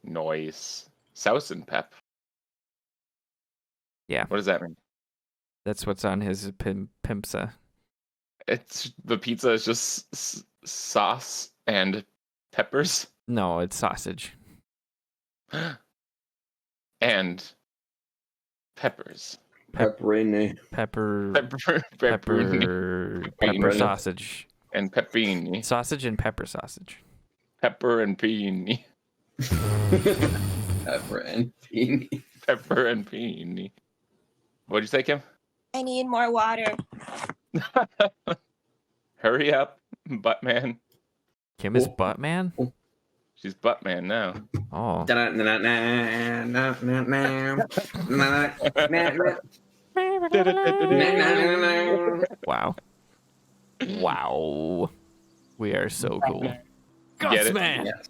Noise. Sausenpep. Yeah. What does that mean? That's what's on his pimpsa. It's the pizza is just sauce and peppers No, it's sausage. and peppers. Pepperoni. Pepper sausage. And pepperini. Sausage and pepper sausage. Pepper and peony. Pepper and peony. Pepper and peony. What'd you say, Kim? I need more water. Hurry up, Buttman. Kim is Buttman? She's Buttman now. Oh. Wow. Wow. We are so cool. Get it? Gutsman! Yes.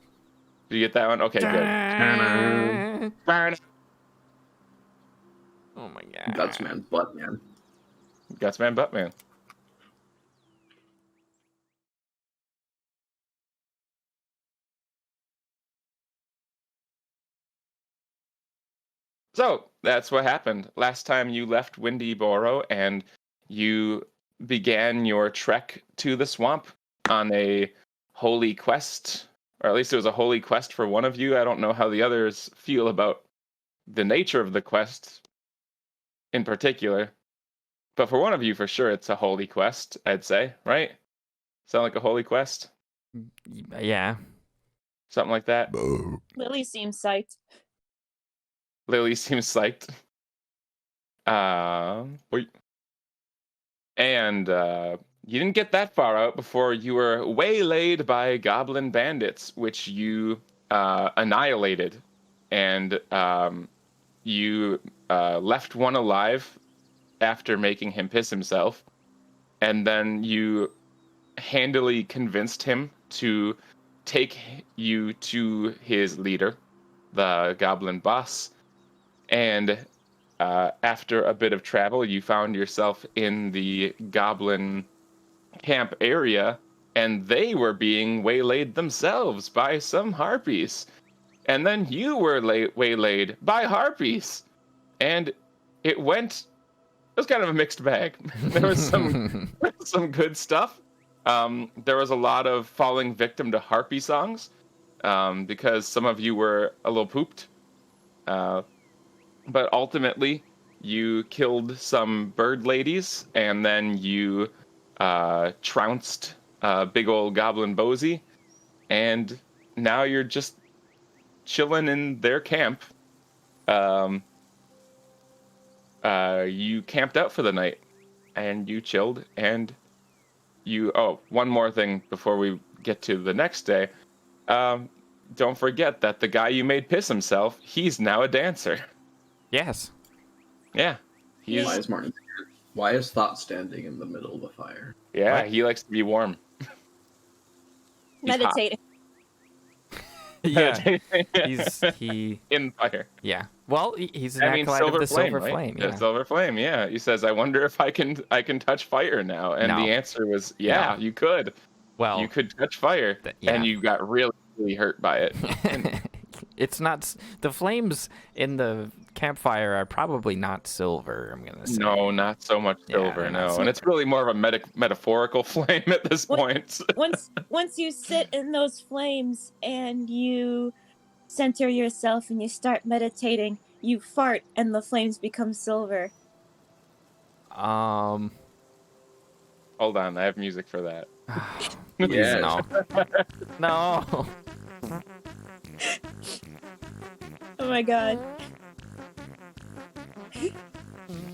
Did you get that one? Okay, good. Oh my god. Gutsman, Buttman. Gutsman, Buttman. So that's what happened. Last time you left Windy Boro and you began your trek to the swamp on a holy quest, or at least it was a holy quest for one of you. I don't know how the others feel about the nature of the quest in particular, but for one of you, for sure, it's a holy quest, I'd say, right? Sound like a holy quest? Yeah. Something like that? Lily seems psyched. Lily seems psyched. Wait. And you didn't get that far out before you were waylaid by goblin bandits, which you annihilated. And you left one alive after making him piss himself. And then you handily convinced him to take you to his leader, the goblin boss. And after a bit of travel, you found yourself in the goblin camp area, and they were being waylaid themselves by some harpies. And then you were waylaid by harpies. And it was kind of a mixed bag. There was some good stuff. There was a lot of falling victim to harpy songs because some of you were a little pooped. But ultimately, you killed some bird ladies, and then you trounced big old goblin Bozy, and now you're just chilling in their camp. You camped out for the night, and you chilled, and one more thing before we get to the next day. Don't forget that the guy you made piss himself, he's now a dancer. Yes. Yeah. Why is Thought standing in the middle of the fire? Yeah, What? he likes to be warm. Meditating. Yeah. he in fire. Yeah. Well, he's an acolyte of the Silver Flame. The Yeah. Silver Flame, yeah. He says, I wonder if I can touch fire now. And No. the answer was, yeah, No. you could. Well, You could touch fire. yeah. And you got really, really hurt by it. it's not the flames in the campfire are probably not silver. I'm gonna say. No, not so much Yeah, silver, not no. silver. And it's really more of a metaphorical flame at this point. Once you sit in those flames and you center yourself and you start meditating, you fart and the flames become silver. Hold on, I have music for that. Please, Yes. no. Oh my god.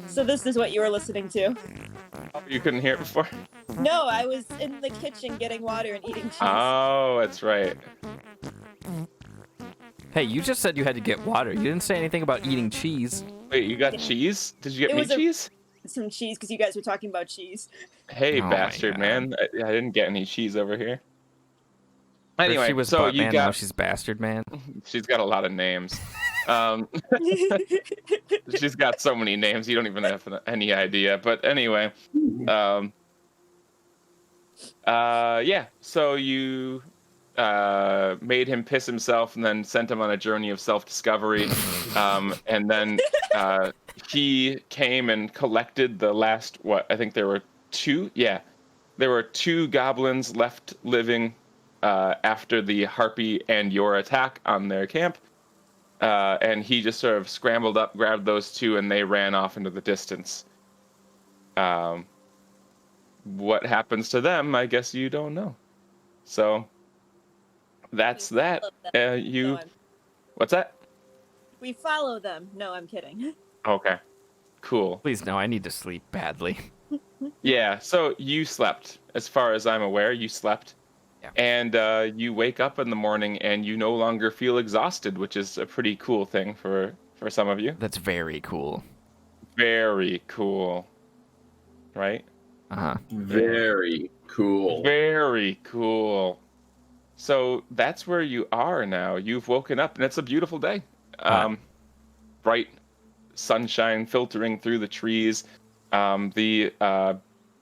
So this is what you were listening to? You couldn't hear it before? No, I was in the kitchen getting water and eating cheese. Oh, that's right. Hey, you just said you had to get water. You didn't say anything about eating cheese. Wait, you got cheese? Did you get It me was a- cheese? Some cheese, because you guys were talking about cheese. Hey, Oh my bastard, God. man. I didn't get any cheese over here. First Anyway, she was so butt you man, now got... she's bastard man. She's got a lot of names. She's got so many names, you don't even have any idea. But anyway, yeah. So you made him piss himself and then sent him on a journey of self-discovery. And then he came and collected the last, I think there were two? Yeah. There were two goblins left living after the harpy and your attack on their camp. And he just sort of scrambled up, grabbed those two, and they ran off into the distance. What happens to them, I guess you don't know. So that's that. What's that? We follow them. No, I'm kidding. Okay, cool. Please no, I need to sleep badly. Yeah, so you slept. As far as I'm aware, you slept. Yeah. And you wake up in the morning and you no longer feel exhausted, which is a pretty cool thing for some of you. That's very cool. Very cool. Right? Uh-huh. Very cool. Very cool. So that's where you are now. You've woken up and it's a beautiful day. Bright sunshine filtering through the trees. The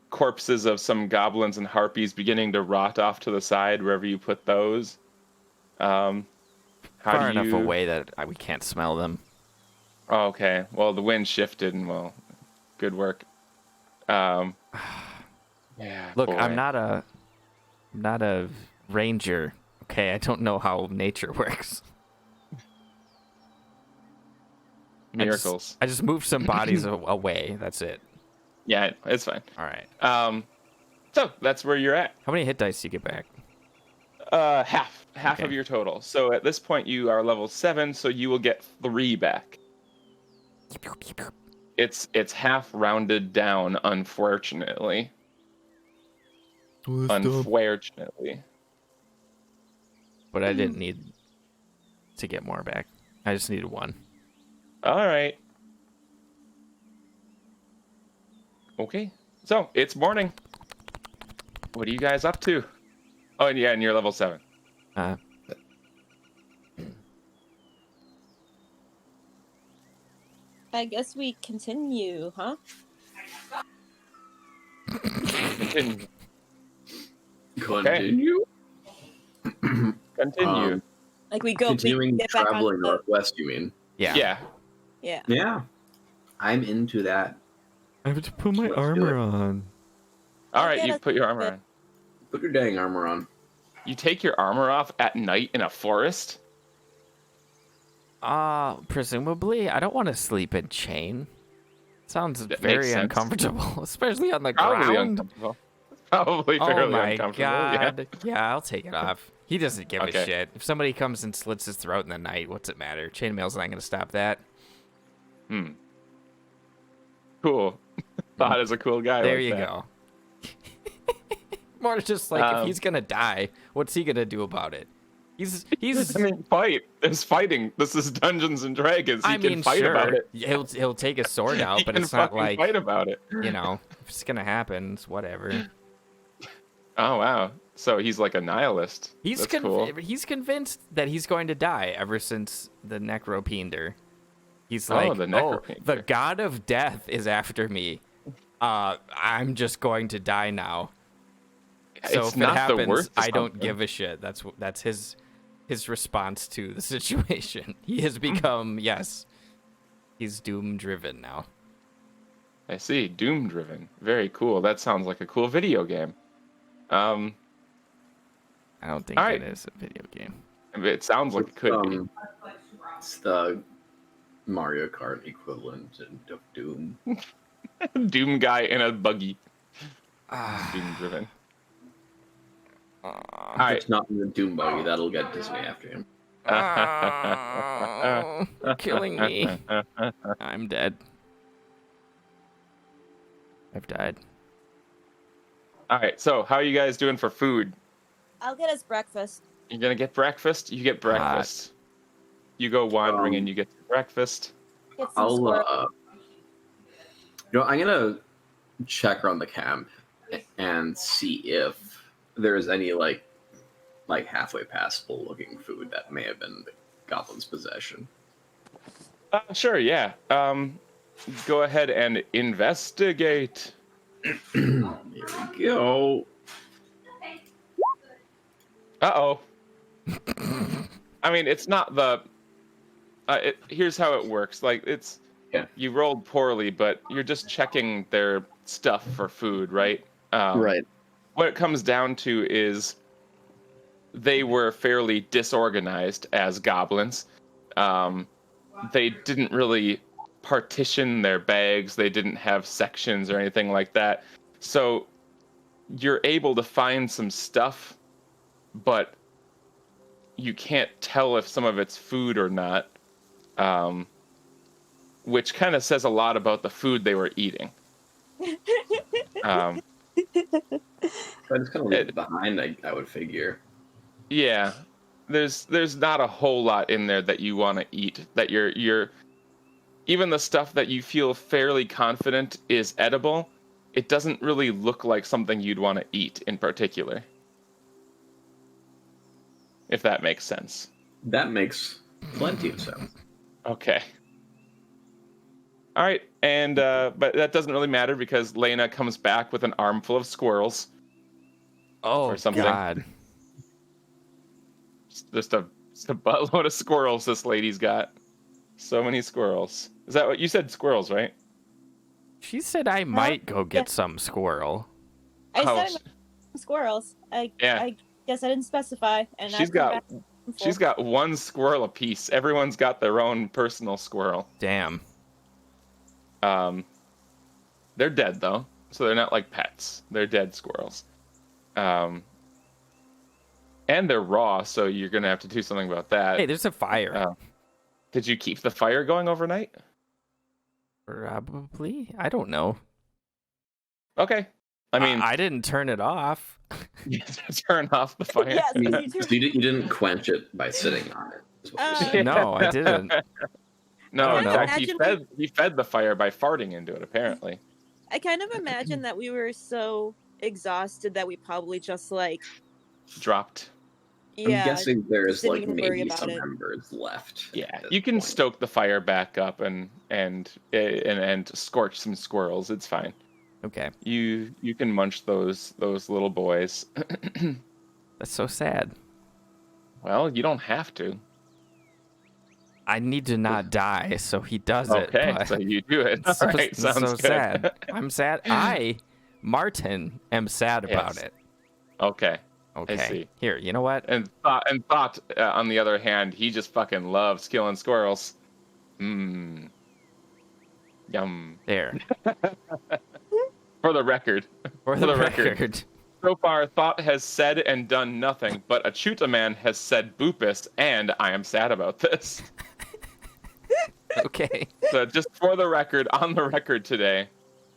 corpses of some goblins and harpies beginning to rot off to the side wherever you put those. Far enough away that we can't smell them. Okay. Well, the wind shifted and good work. Yeah. Look, boy. I'm not a ranger. Okay, I don't know how nature works. Miracles. I just moved some bodies away. That's it. Yeah, it's fine. All right. So that's where you're at. How many hit dice do you get back? Half Okay. of your total. So at this point you are level 7, so you will get 3 back. It's half rounded down, unfortunately. Unfortunately. But I didn't need to get more back. I just needed 1. All right. Okay. So it's morning. What are you guys up to? Oh, and yeah, and you're level 7. I guess we continue, huh? Continue. Continue. Continue. Like we go Continuing get back on traveling the northwest, you mean? Yeah. Yeah. yeah. Yeah. I'm into that. I have to put my Let's do armor it. on. All I'll right, get you us put your a armor bit. on. Put your dang armor on. You take your armor off at night in a forest? Presumably. I don't want to sleep in chain. Sounds That makes very sense. uncomfortable, especially on the Probably ground. uncomfortable. Probably Oh fairly my uncomfortable. Yeah. god. Yeah, I'll take it off. He doesn't give Okay. a shit. If somebody comes and slits his throat in the night, what's it matter? Chainmail's not going to stop that. Cool. Thought as a cool guy. There like you that. go. More just like if Um, he's going to die, what's he going to do about it? He's I mean, fight. There's fighting. This is Dungeons and Dragons. He I can mean, fight sure. about it. He'll take his sword out, He but can it's not fucking like, fight about it. you know, if it's going to happen, it's whatever. Oh wow. So he's like a nihilist. He's That's cool. he's convinced that he's going to die ever since the Necropinder. He's Oh, like, the the Necropinder. god of death is after me. I'm just going to die now. So It's if it not the happens, worst I don't assumption. give a shit. That's his response to the situation. He has become he's doom driven now. I see. Doom driven. Very cool. That sounds like a cool video game. I don't think All right. it is a video game. It sounds like it could be. It's the Mario Kart equivalent of Doom. Doom guy in a buggy. Ah, Doom driven. ah, All right. It's not in the Doom buggy. That'll get Disney after him. ah, you're killing me. I'm dead. I've died. All right. So, how are you guys doing for food? I'll get us breakfast. You're gonna get breakfast. You get breakfast. You go wandering and you get breakfast. Get some I'll, squirrel. I'm gonna check around the camp and see if there's any like halfway passable looking food that may have been the goblin's possession. Sure. Yeah. Go ahead and investigate. Here we go. Uh-oh. I mean, it's not the. Here's how it works. Like it's, Yeah. you rolled poorly, but you're just checking their stuff for food, right? Right. What it comes down to is they were fairly disorganized as goblins. They didn't really partition their bags. They didn't have sections or anything like that. So you're able to find some stuff, but you can't tell if some of it's food or not, which kind of says a lot about the food they were eating. So I just kind of leave it behind, I would figure. Yeah, there's not a whole lot in there that you want to eat. That you're even the stuff that you feel fairly confident is edible, it doesn't really look like something you'd want to eat in particular. If that makes sense. That makes plenty of sense. Okay. All right, and but that doesn't really matter because Lena comes back with an armful of squirrels. Oh, Or something. God. Just a buttload of squirrels this lady's got. So many squirrels. Is that what you said? Squirrels, right? She said I might go get some squirrel. I Oh, said squirrels. I guess I didn't specify. And she's got one squirrel apiece. Everyone's got their own personal squirrel. Damn. They're dead though, so they're not like pets. They're dead squirrels. And they're raw, so you're gonna have to do something about that. Hey, there's a fire. Did you keep the fire going overnight? Probably. I don't know. Okay. I mean, I didn't turn it off. you turn off the fire. Yes, I mean, you do. so you didn't quench it by sitting on it. Is what you're saying. No, I didn't. No, I in don't fact, imagine he fed the fire by farting into it. Apparently, I kind of imagine that we were so exhausted that we probably just like, dropped. I'm yeah. guessing there's didn't like even worry maybe about some it. embers left. Yeah, at this you can point. stoke the fire back up and scorch some squirrels. It's fine. Okay. You can munch those little boys. That's so sad. Well, you don't have to. I need to not die, so he does it. Okay, but so you do it. it's All so, right, it's sounds so good. sad. I'm sad. Martin, am sad about Yes. it. Okay. Okay. see. Here, you know what? And thought, on the other hand, he just fucking loves killing squirrels. Mmm. Yum. There. For the record. For the the record. record. So far, Thought has said and done nothing, but Achutaman has said Boopus, and I am sad about this. Okay. So just for the record, on the record today,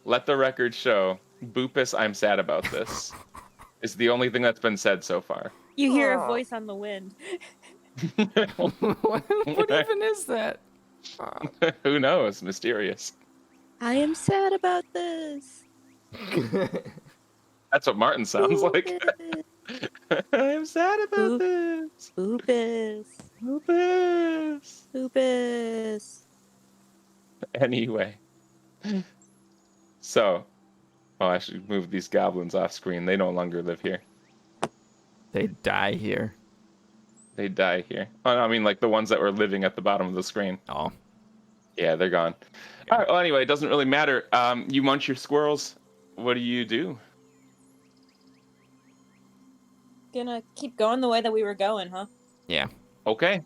let the record show, Boopus, I'm sad about this. Is the only thing that's been said so far. You hear a voice on the wind. what even is that? Who knows? Mysterious. I am sad about this. That's what Martin sounds like. Boopus. I'm sad about Boop. this. Boopus. Boopus. Boopus. Anyway. So, I should move these goblins off screen. They no longer live here. They die here. They die here. Oh, no, I mean, like the ones that were living at the bottom of the screen. Oh. Yeah, they're gone. All right. Well, anyway, it doesn't really matter. You munch your squirrels. What do you do? Gonna keep going the way that we were going, huh? Yeah. Okay.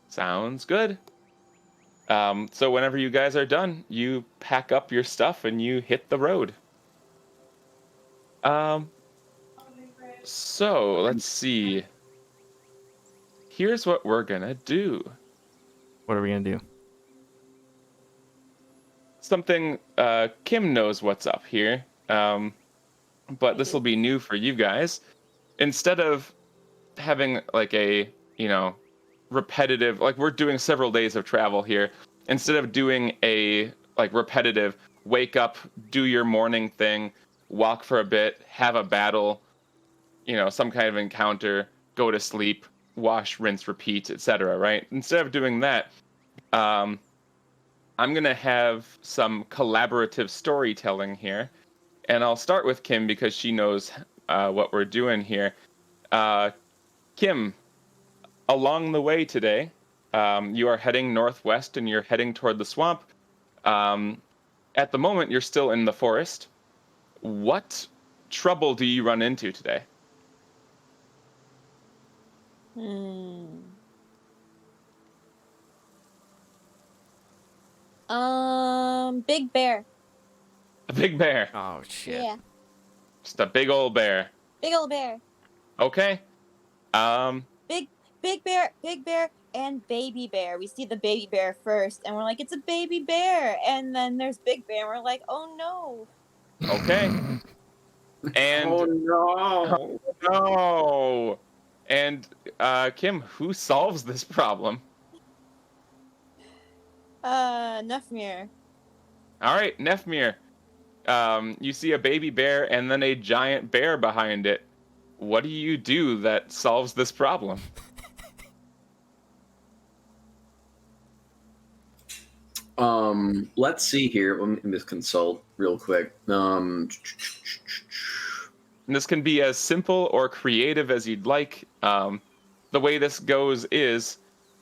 Sounds good. So whenever you guys are done, you pack up your stuff and you hit the road. So let's see. Here's what we're gonna do. What are we gonna do? Something Kim knows what's up here, but this will be new for you guys. Instead of having like a repetitive, like we're doing several days of travel here, instead of doing a like repetitive wake up, do your morning thing, walk for a bit, have a battle, some kind of encounter, go to sleep, wash, rinse, repeat, etc. Right? Instead of doing that, I'm gonna have some collaborative storytelling here, and I'll start with Kim because she knows what we're doing here. Kim, along the way today, you are heading northwest and you're heading toward the swamp. At the moment, you're still in the forest. What trouble do you run into today? Big bear. A big bear. Oh shit. Yeah, Just a big old bear. big old bear. Okay. Big bear, and baby bear. We see the baby bear first, and we're like, it's a baby bear. And then there's Big Bear, and we're like, oh no. Okay. And Oh no! no. And Kim, who solves this problem? Nefmir. All right, Nefmir. You see a baby bear and then a giant bear behind it. What do you do that solves this problem? Let's see here. Let me just consult real quick. And this can be as simple or creative as you'd like. The way this goes is,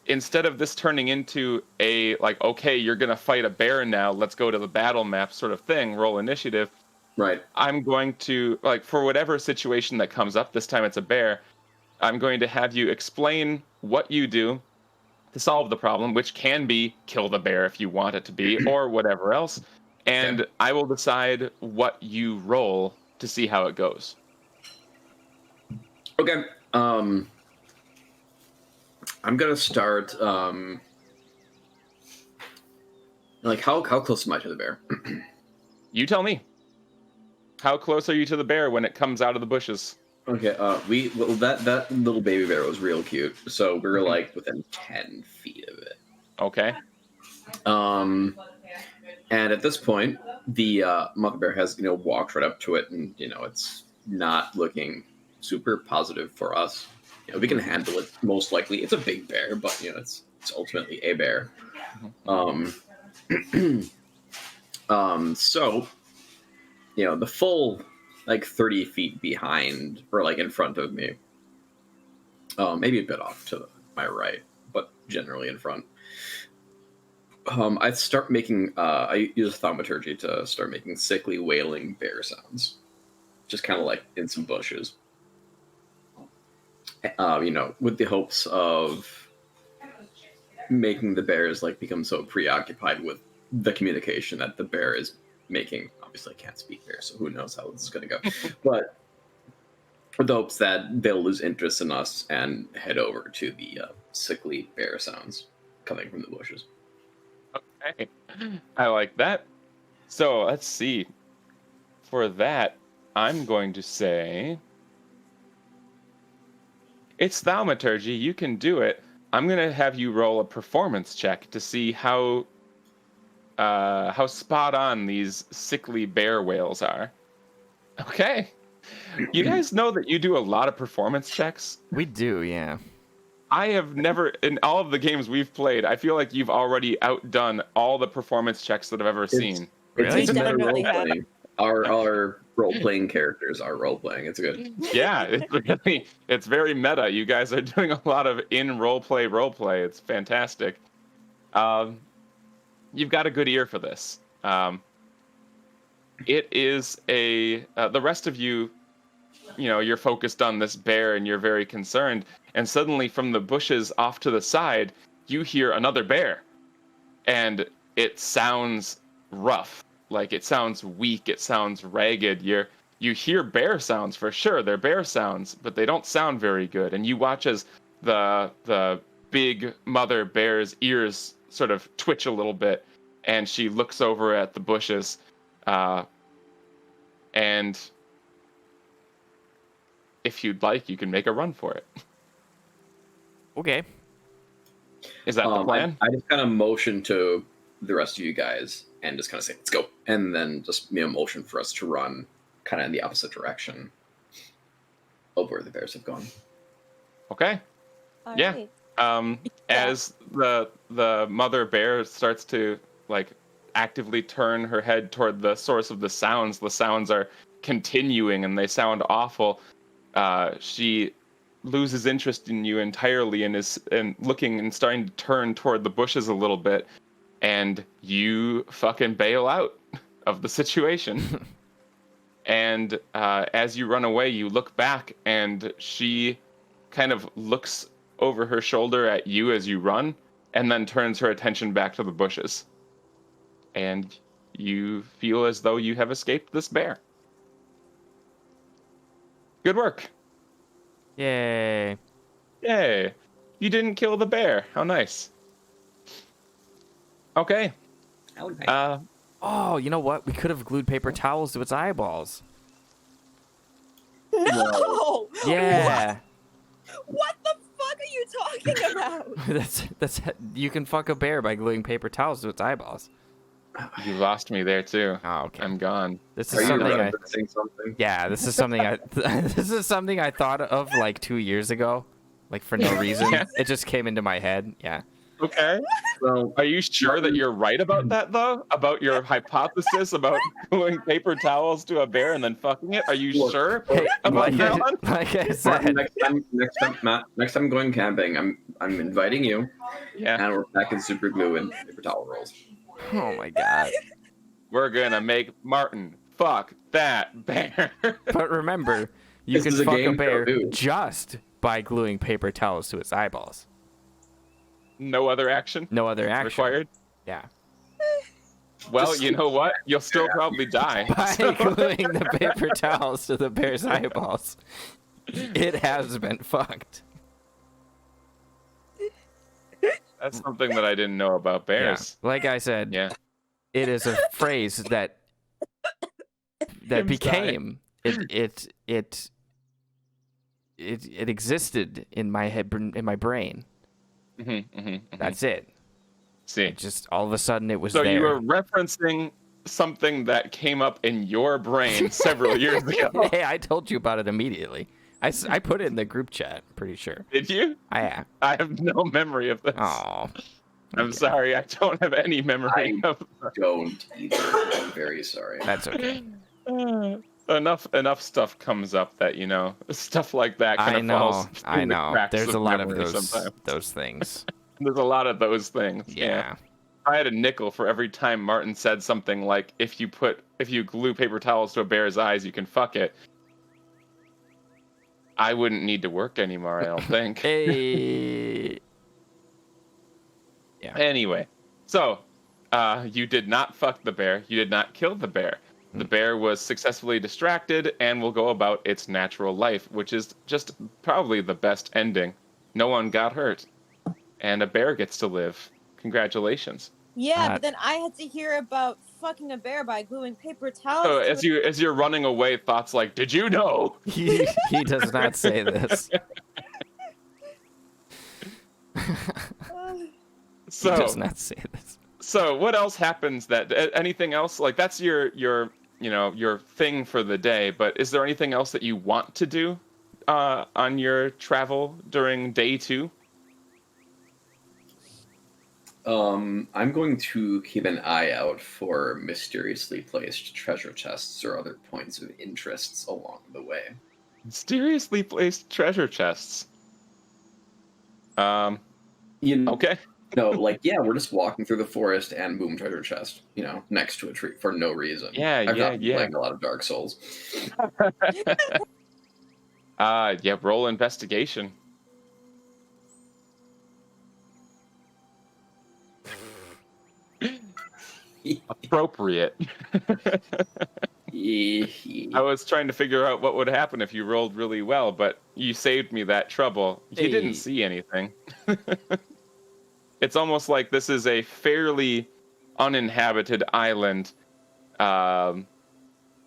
instead of this turning into a, like, okay, you're going to fight a bear now, let's go to the battle map sort of thing, roll initiative, right. I'm going to, like, for whatever situation that comes up, this time it's a bear, I'm going to have you explain what you do to solve the problem, which can be kill the bear if you want it to be, or whatever else. And Okay. I will decide what you roll to see how it goes. Okay. I'm gonna start. Like how close am I to the bear? You tell me. How close are you to the bear when it comes out of the bushes? Okay. That little baby bear was real cute. So we were like within 10 feet of it. Okay. And at this point, the mother bear has walked right up to it, and it's not looking super positive for us. We can handle it most likely. It's a big bear, but it's ultimately a bear. So the full like 30 feet behind or like in front of me, maybe a bit off to my right, but generally in front. I start making. I use thaumaturgy to start making sickly wailing bear sounds, just kind of like in some bushes. With the hopes of making the bears like become so preoccupied with the communication that the bear is making. Obviously, I can't speak bear, so who knows how this is going to go. But with the hopes that they'll lose interest in us and head over to the sickly bear sounds coming from the bushes. Okay. I like that. So let's see. For that, I'm going to say it's thaumaturgy. You can do it. I'm going to have you roll a performance check to see how spot on these sickly bear wails are. Okay. You guys know that you do a lot of performance checks? We do, yeah. I have never, in all of the games we've played, I feel like you've already outdone all the performance checks that I've ever seen. Really? It's meta Definitely have. role-playing. Our role-playing characters are role-playing. It's good. Yeah, it's very meta. You guys are doing a lot of in role play. It's fantastic. You've got a good ear for this. It is the rest of you, you're focused on this bear and you're very concerned. And suddenly from the bushes off to the side, you hear another bear. And it sounds rough. Like it sounds weak. It sounds ragged. You hear bear sounds for sure. They're bear sounds, but they don't sound very good. And you watch as the big mother bear's ears sort of twitch a little bit, and she looks over at the bushes, and if you'd like, you can make a run for it. Okay. Is that the plan? I just kind of motion to the rest of you guys and just kind of say, let's go. And then just motion for us to run kind of in the opposite direction of where the bears have gone. Okay. All Yeah. right. As the mother bear starts to like actively turn her head toward the source of the sounds are continuing and they sound awful. She loses interest in you entirely and is looking and starting to turn toward the bushes a little bit, and you fucking bail out of the situation. And as you run away, you look back, and she kind of looks over her shoulder at you as you run, and then turns her attention back to the bushes. And you feel as though you have escaped this bear. Good work. Yay. Yay. You didn't kill the bear. How nice. Okay. Oh, you know what? We could have glued paper towels to its eyeballs. No! Yeah. What the fuck are you talking about? that's you can fuck a bear by gluing paper towels to its eyeballs. You lost me there too. Oh, okay. I'm gone. This Are is you something referencing something? Yeah, this is something this is something I thought of like 2 years ago, like for no reason. Yeah. It just came into my head. Yeah. Okay. Well, Are you sure that you're right about that, though? About your hypothesis about gluing paper towels to a bear and then fucking it? Are you Look, sure Hey, about like, that one? like I Martin, said, next time going camping, I'm inviting you, Yeah. and we're packing super glue and paper towel rolls. oh my god. We're gonna make Martin fuck that bear. But remember, you This can is a fuck a game bear show, too. just by gluing paper towels to its eyeballs. No other action No other action required. Yeah. Well, you know what? You'll still probably die. By gluing the paper towels to the bear's eyeballs, it has been fucked. That's something that I didn't know about Yeah. bears. Like I said, Yeah. it is a phrase that Tim's became it existed in my head, in my brain. That's it. See. It just all of a sudden it was So there. you were referencing something that came up in your brain several years ago. Hey, I told you about it immediately. I put it in the group chat. Pretty sure. Did you? Yeah. I have no memory of this. Oh. I'm sorry, I don't have any memory of Don't either. I'm very sorry. That's okay. enough stuff comes up that, you know, stuff like that kind I of know. falls I through the know. cracks There's a lot of memory those sometimes. those things. There's a lot of those things. Yeah. If I had a nickel for every time Martin said something like, if you glue paper towels to a bear's eyes, you can fuck it, I wouldn't need to work anymore, I don't think. Hey. Yeah. Anyway, so you did not fuck the bear. You did not kill the bear. The bear was successfully distracted and will go about its natural life, which is just probably the best ending. No one got hurt, and a bear gets to live. Congratulations. Yeah, but then I had to hear about fucking a bear by gluing paper towels. So to as you're running away, thoughts like, "Did you know?" He does not say this. So He does not say this. So what else happens? Anything else? Like that's your thing for the day. But is there anything else that you want to do on your travel during day 2? I'm going to keep an eye out for mysteriously placed treasure chests or other points of interests along the way. Mysteriously placed treasure chests. You know, Okay. like, yeah, we're just walking through the forest and boom, treasure chest, next to a tree for no reason. Yeah, I've yeah, not yeah. playing a lot of Dark Souls. Yeah. Roll investigation. Appropriate. I was trying to figure out what would happen if you rolled really well, but you saved me that trouble. You Hey. didn't see anything. It's almost like this is a fairly uninhabited island. Not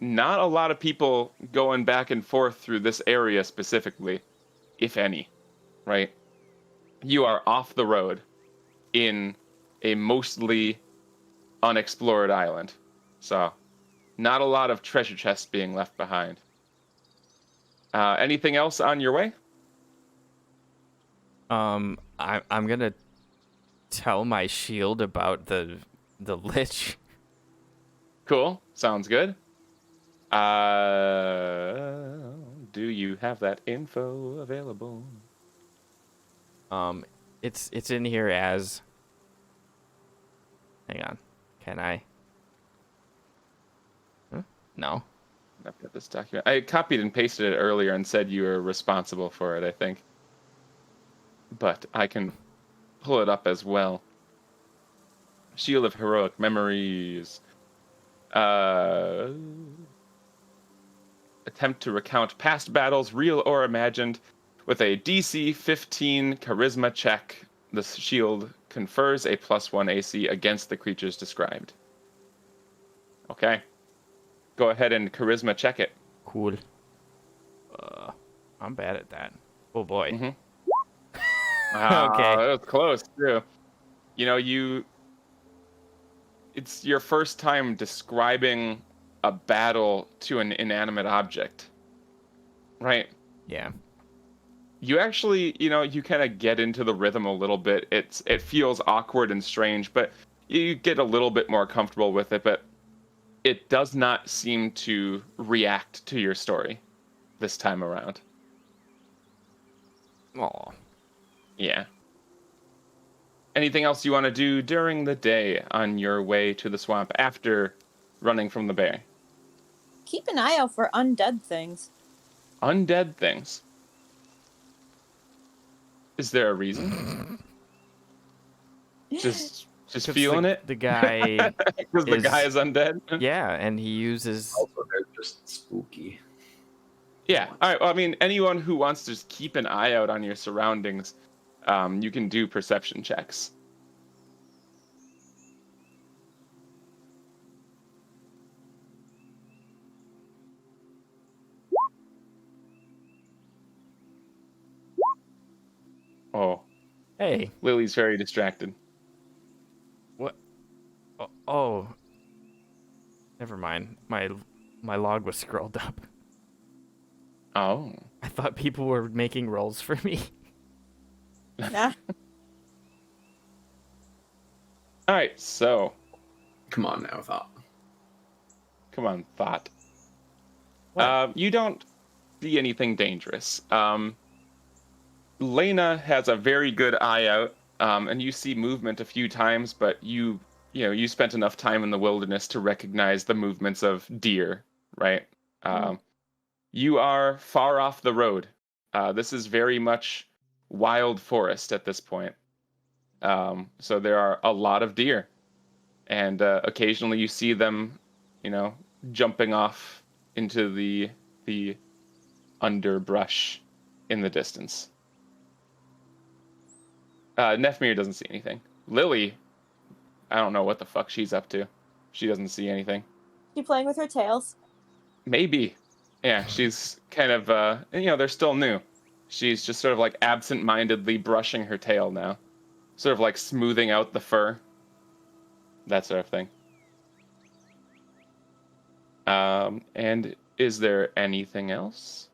a lot of people going back and forth through this area specifically, if any, right? You are off the road in a mostly unexplored island. So, not a lot of treasure chests being left behind. Anything else on your way? I'm gonna tell my shield about the lich. Cool. Sounds good. Do you have that info available? It's in here as. Hang on. Can I? Huh? No. I've got this document. I copied and pasted it earlier and said you were responsible for it, I think. But I can pull it up as well. Shield of Heroic Memories. Attempt to recount past battles, real or imagined, with a DC 15 Charisma check. The shield confers a +1 AC against the creatures described. Okay. Go ahead and Charisma check it. Cool. I'm bad at that. Oh boy. Mm-hmm. Okay. That was close too. You know, it's your first time describing a battle to an inanimate object, right? Yeah. You actually, you kind of get into the rhythm a little bit. It feels awkward and strange, but you get a little bit more comfortable with it. But it does not seem to react to your story this time around. Aw. Yeah. Anything else you want to do during the day on your way to the swamp after running from the bear? Keep an eye out for undead things. Undead things. Is there a reason? Just feeling it? The guy. Because the guy is undead? Yeah, and he uses. Also, they're just spooky. Yeah. All right. Well, I mean, anyone who wants to just keep an eye out on your surroundings, you can do perception checks. Oh, Hey. Lily's very distracted. What? Oh. Never mind. My log was scrolled up. Oh. I thought people were making rolls for me. Nah. All right. So, Come on now, Thought. come on, Thought. What? You don't see anything dangerous. Lena has a very good eye out, and you see movement a few times, but you spent enough time in the wilderness to recognize the movements of deer, right? You are far off the road. This is very much wild forest at this point. So there are a lot of deer, and occasionally you see them, jumping off into the underbrush in the distance. Nefmir doesn't see anything. Lily, I don't know what the fuck she's up to. She doesn't see anything. She playing with her tails. Maybe. Yeah, she's kind of, they're still new. She's just sort of like absent-mindedly brushing her tail now. Sort of like smoothing out the fur. That sort of thing. And is there anything else?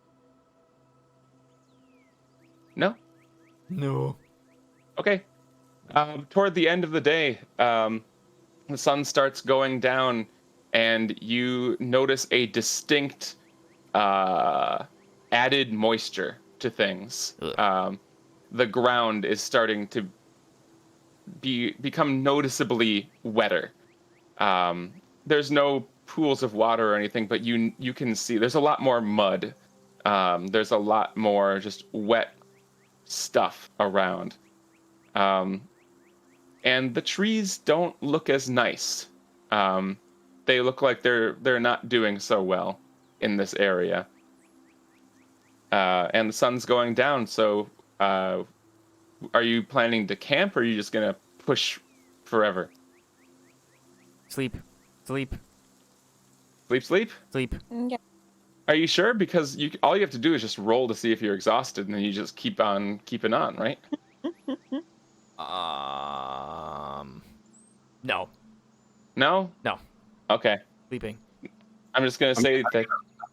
No? No. Okay. Toward the end of the day, the sun starts going down, and you notice a distinct added moisture to things. The ground is starting to become noticeably wetter. There's no pools of water or anything, but you can see there's a lot more mud. There's a lot more just wet stuff around. And the trees don't look as nice. They look like they're not doing so well in this area. And the sun's going down, so are you planning to camp, or are you just gonna push forever? Sleep. Sleep? Yeah. Are you sure? Because all you have to do is just roll to see if you're exhausted, and then you just keep on keeping on, right? No. No? No. Okay. Sleeping. I'm just gonna say that.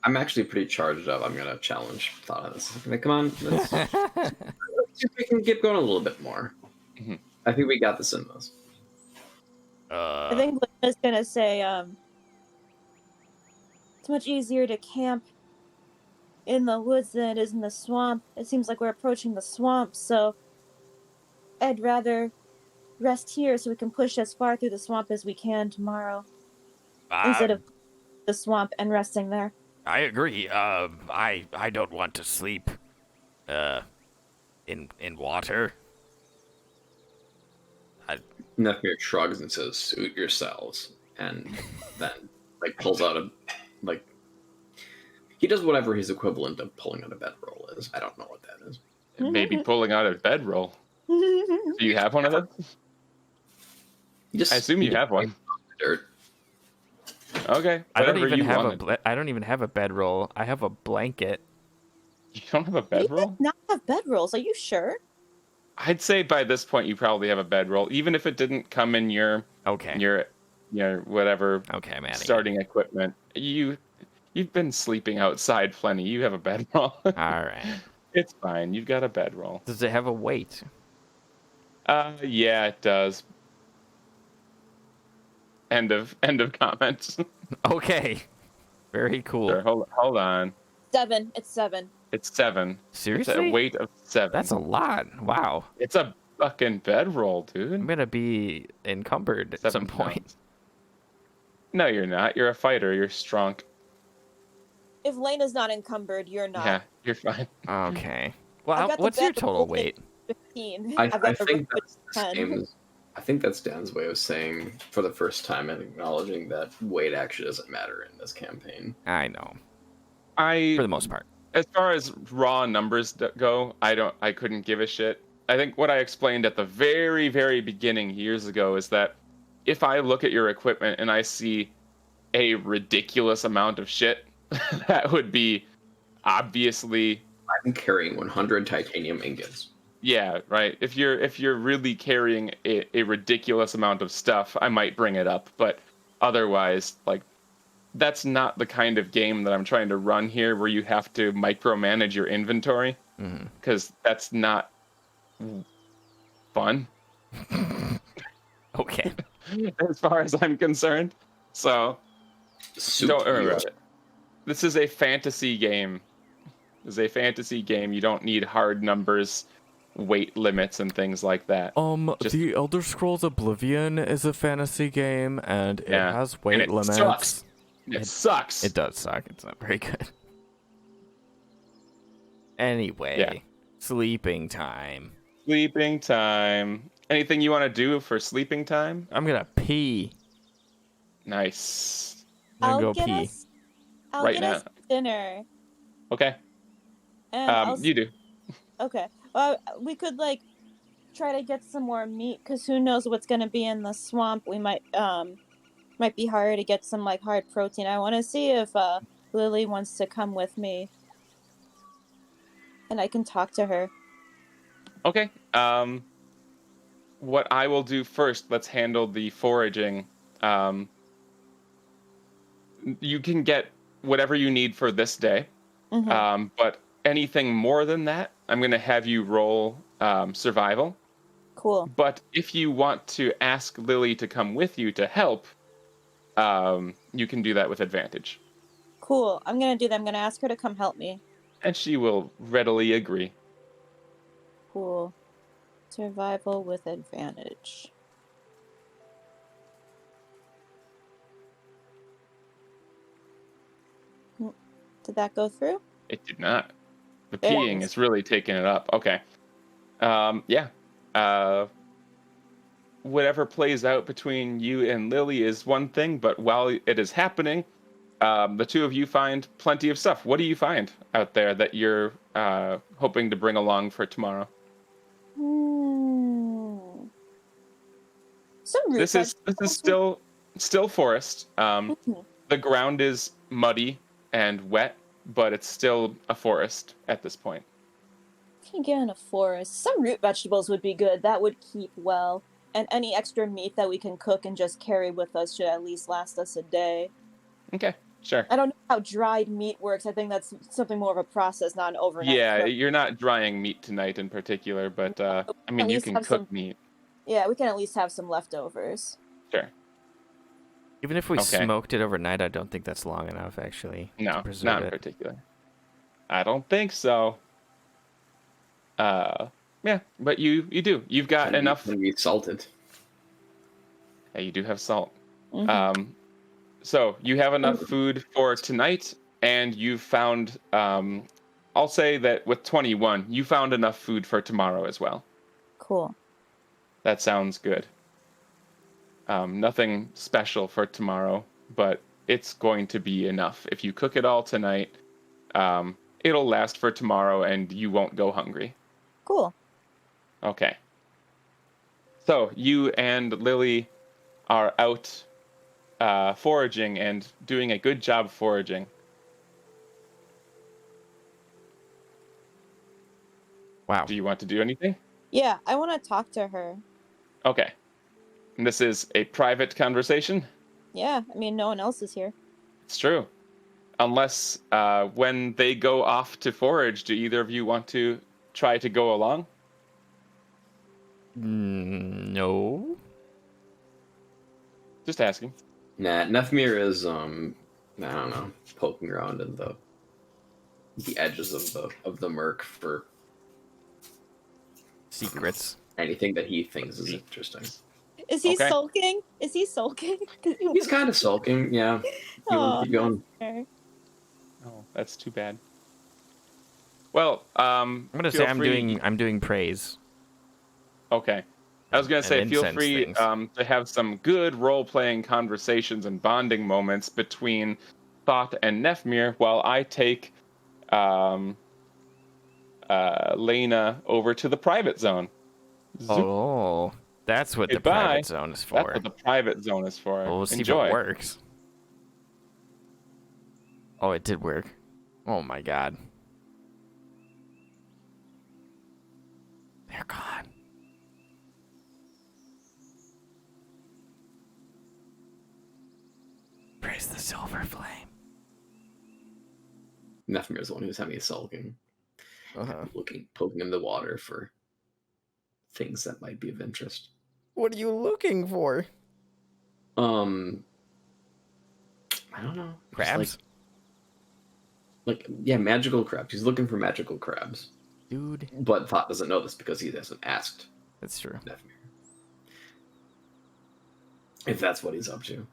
I'm actually pretty charged up. I'm gonna challenge Thought on this. Like, come on, let's see if we can keep going a little bit more. Mhm. I think we got this in this. I think Lena's gonna say, it's much easier to camp in the woods than it is in the swamp. It seems like we're approaching the swamp, so I'd rather rest here so we can push as far through the swamp as we can tomorrow instead of the swamp and resting there. I agree. I don't want to sleep in water. Nethmir shrugs and says, "Suit yourselves," and then like pulls out a like. He does whatever his equivalent of pulling out a bedroll is. I don't know what that is. Maybe pulling out a bedroll. Do you have one of those? I assume you have one. Dirt. Okay. I don't whatever even you have wanted. I don't even have a bedroll. I have a blanket. You don't have a We bedroll? did not have bedrolls. Are you sure? I'd say by this point you probably have a bedroll, even if it didn't come in your Okay. your whatever Okay, man. starting equipment. You've been sleeping outside plenty. You have a bedroll. All right. It's fine. You've got a bedroll. Does it have a weight? Yeah, it does. End of comments. Okay. Very cool. Sure, hold on. 7. It's 7. It's 7. It's Seriously? a weight of 7. That's a lot. Wow. It's a fucking bedroll, I'm dude. gonna be encumbered at 7 some point. pounds. No, you're not. You're a fighter. You're strong. If Lena's not encumbered, you're not. Yeah, you're fine. Okay. I've Well, got the what's your bed total open. weight? 15. I I've got the think rope that's at 10. Dan's, I think that's Dan's way of saying for the first time and acknowledging that weight actually doesn't matter in this campaign. I know. I For the most part. as far as raw numbers go, I couldn't give a shit. I think what I explained at the very, very beginning years ago is that if I look at your equipment and I see a ridiculous amount of shit, that would be obviously, I'm carrying 100 titanium ingots. yeah, right. If you're really carrying a ridiculous amount of stuff, I might bring it up, but otherwise, like, that's not the kind of game that I'm trying to run here, where you have to micromanage your inventory, Mhm. because that's not fun Okay. as far as I'm concerned. So Suit don't worry about you. it. This is a fantasy game. This is a fantasy game. You don't need hard numbers, weight limits, and things like that. Just- The Elder Scrolls Oblivion is a fantasy game, and Yeah, it has and weight it limits. sucks. It sucks. It does suck. It's not very good. Anyway, Yeah. sleeping time. Sleeping time. Anything you want to do for sleeping time? I'm gonna pee. Nice. I'm I'll gonna go get pee. us. I'll Right get now. us dinner. Okay. And I'll You do. Okay. Well, we could like try to get some more meat because who knows what's gonna be in the swamp. We might be hard to get some like hard protein. I want to see if Lily wants to come with me, and I can talk to her. Okay. What I will do first, let's handle the foraging. You can get whatever you need for this day. Mhm. But anything more than that, I'm going to have you roll survival. Cool. But if you want to ask Lily to come with you to help, you can do that with advantage. Cool. I'm gonna do that. I'm gonna ask her to come help me. And she will readily agree. Cool. Survival with advantage. Did that go through? It did not. The There it peeing is. is really taking it up. Okay. Yeah. Whatever plays out between you and Lily is one thing, but while it is happening, the two of you find plenty of stuff. What do you find out there that you're hoping to bring along for tomorrow? Some root This is vegetables. still forest. Mhm. The ground is muddy and wet, but it's still a forest at this point. Can get in a forest. Some root vegetables would be good. That would keep well. And any extra meat that we can cook and just carry with us should at least last us a day. Okay, sure. I don't know how dried meat works. I think that's something more of a process, not an overnight. Yeah, cook. you're not drying meat tonight in particular, but I mean, At you least can have cook some- meat. Yeah, we can at least have some leftovers. Sure. Even if we Okay. smoked it overnight, I don't think that's long enough, actually. No, to preserve not in it. particular. I don't think so. Yeah, but you do. You've got enough. Can be salted. Yeah, you do have salt. Mhm. So you have enough food for tonight, and you've found. I'll say that with 21, you found enough food for tomorrow as well. Cool. That sounds good. Nothing special for tomorrow, but it's going to be enough. If you cook it all tonight, it'll last for tomorrow, and you won't go hungry. Cool. Okay. So you and Lily are out foraging and doing a good job foraging. Wow. Do you want to do anything? Yeah, I want to talk to her. Okay. And this is a private conversation? Yeah, I mean, no one else is here. It's true. Unless when they go off to forage, do either of you want to try to go along? No. Just asking. Nah, Nefmir is I don't know, poking around in the edges of the murk for Secrets. anything that he thinks is interesting. Is he Okay. sulking? Is he sulking? He's kind of sulking, yeah. You want to keep going? Okay. Oh, that's too bad. Well, I'm gonna say I'm doing praise. Okay. I was going to And say, feel incense free things. to have some good role-playing conversations and bonding moments between Thoth and Nefmir while I take Lena over to the private zone. Zoop. Oh, that's what Goodbye. the private zone is for. That's what the private zone is for. Well, we'll see Enjoy. if it works. Oh, it did work. Oh my god. They're gone. Praise the silver flame. Nefmir is the one who's having sulking, poking in the water for things that might be of interest. What are you looking for? I don't know. Just Crabs? Like yeah, magical crabs. He's looking for magical crabs. Dude. But Thought doesn't know this because he hasn't asked That's true. Nefmir. If that's what he's up to.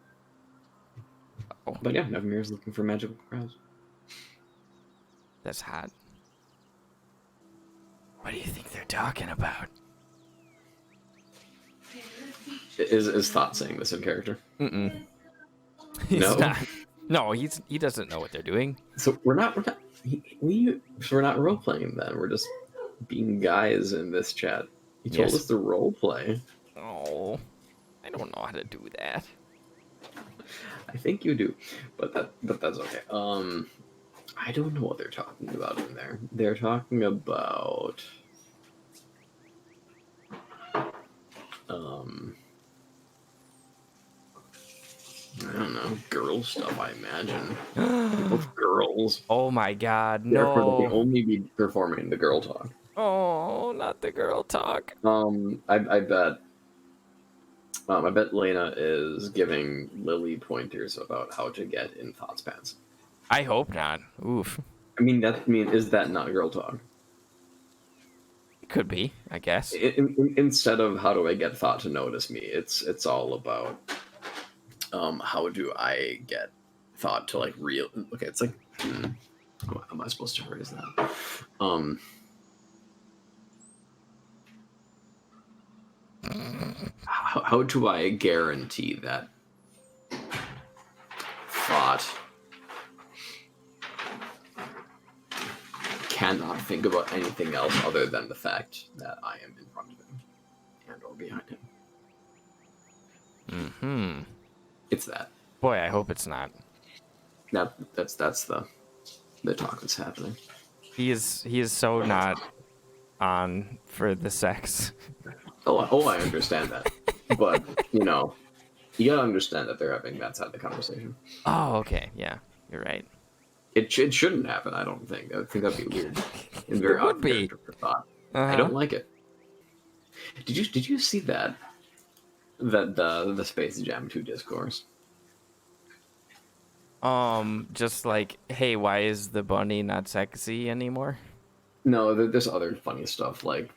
Oh. But yeah, Nefmir is looking for magical crabs. That's hot. What do you think they're talking about? Is Thought saying this in character? Mm-mm. He's No? not. No, he doesn't know what they're doing. So we're not role playing then. We're just being guys in this chat. He told Yes. us to role play. Oh, I don't know how to do that. I think you do, but that's okay. I don't know what they're talking about in there. They're talking about I don't know, girl stuff. I imagine both girls. Oh my god, Therefore, they can no. only be performing the girl talk. Oh, not the girl talk. I bet Lena is giving Lily pointers about how to get in Thought's pants. I hope not. Oof. Is that not girl talk? It could be, I guess. Instead of how do I get Thought to notice me, it's all about how do I get Thought to like real. Okay, it's like how am I supposed to phrase that? How do I guarantee that Thought cannot think about anything else other than the fact that I am in front of him and or behind him? Mm-hmm. It's that. Boy, I hope it's not. That's the talk that's happening. He is so not on for the sex. Oh, I understand that, but you gotta understand that they're having that side of the conversation. Oh, okay. Yeah, you're right. It shouldn't happen. I don't think. I think that'd be weird and very It would odd be. character for Thought. Uh-huh. I don't like it. Did you see that the Space Jam 2 discourse? Just like, hey, why is the bunny not sexy anymore? No, there's other funny stuff. Like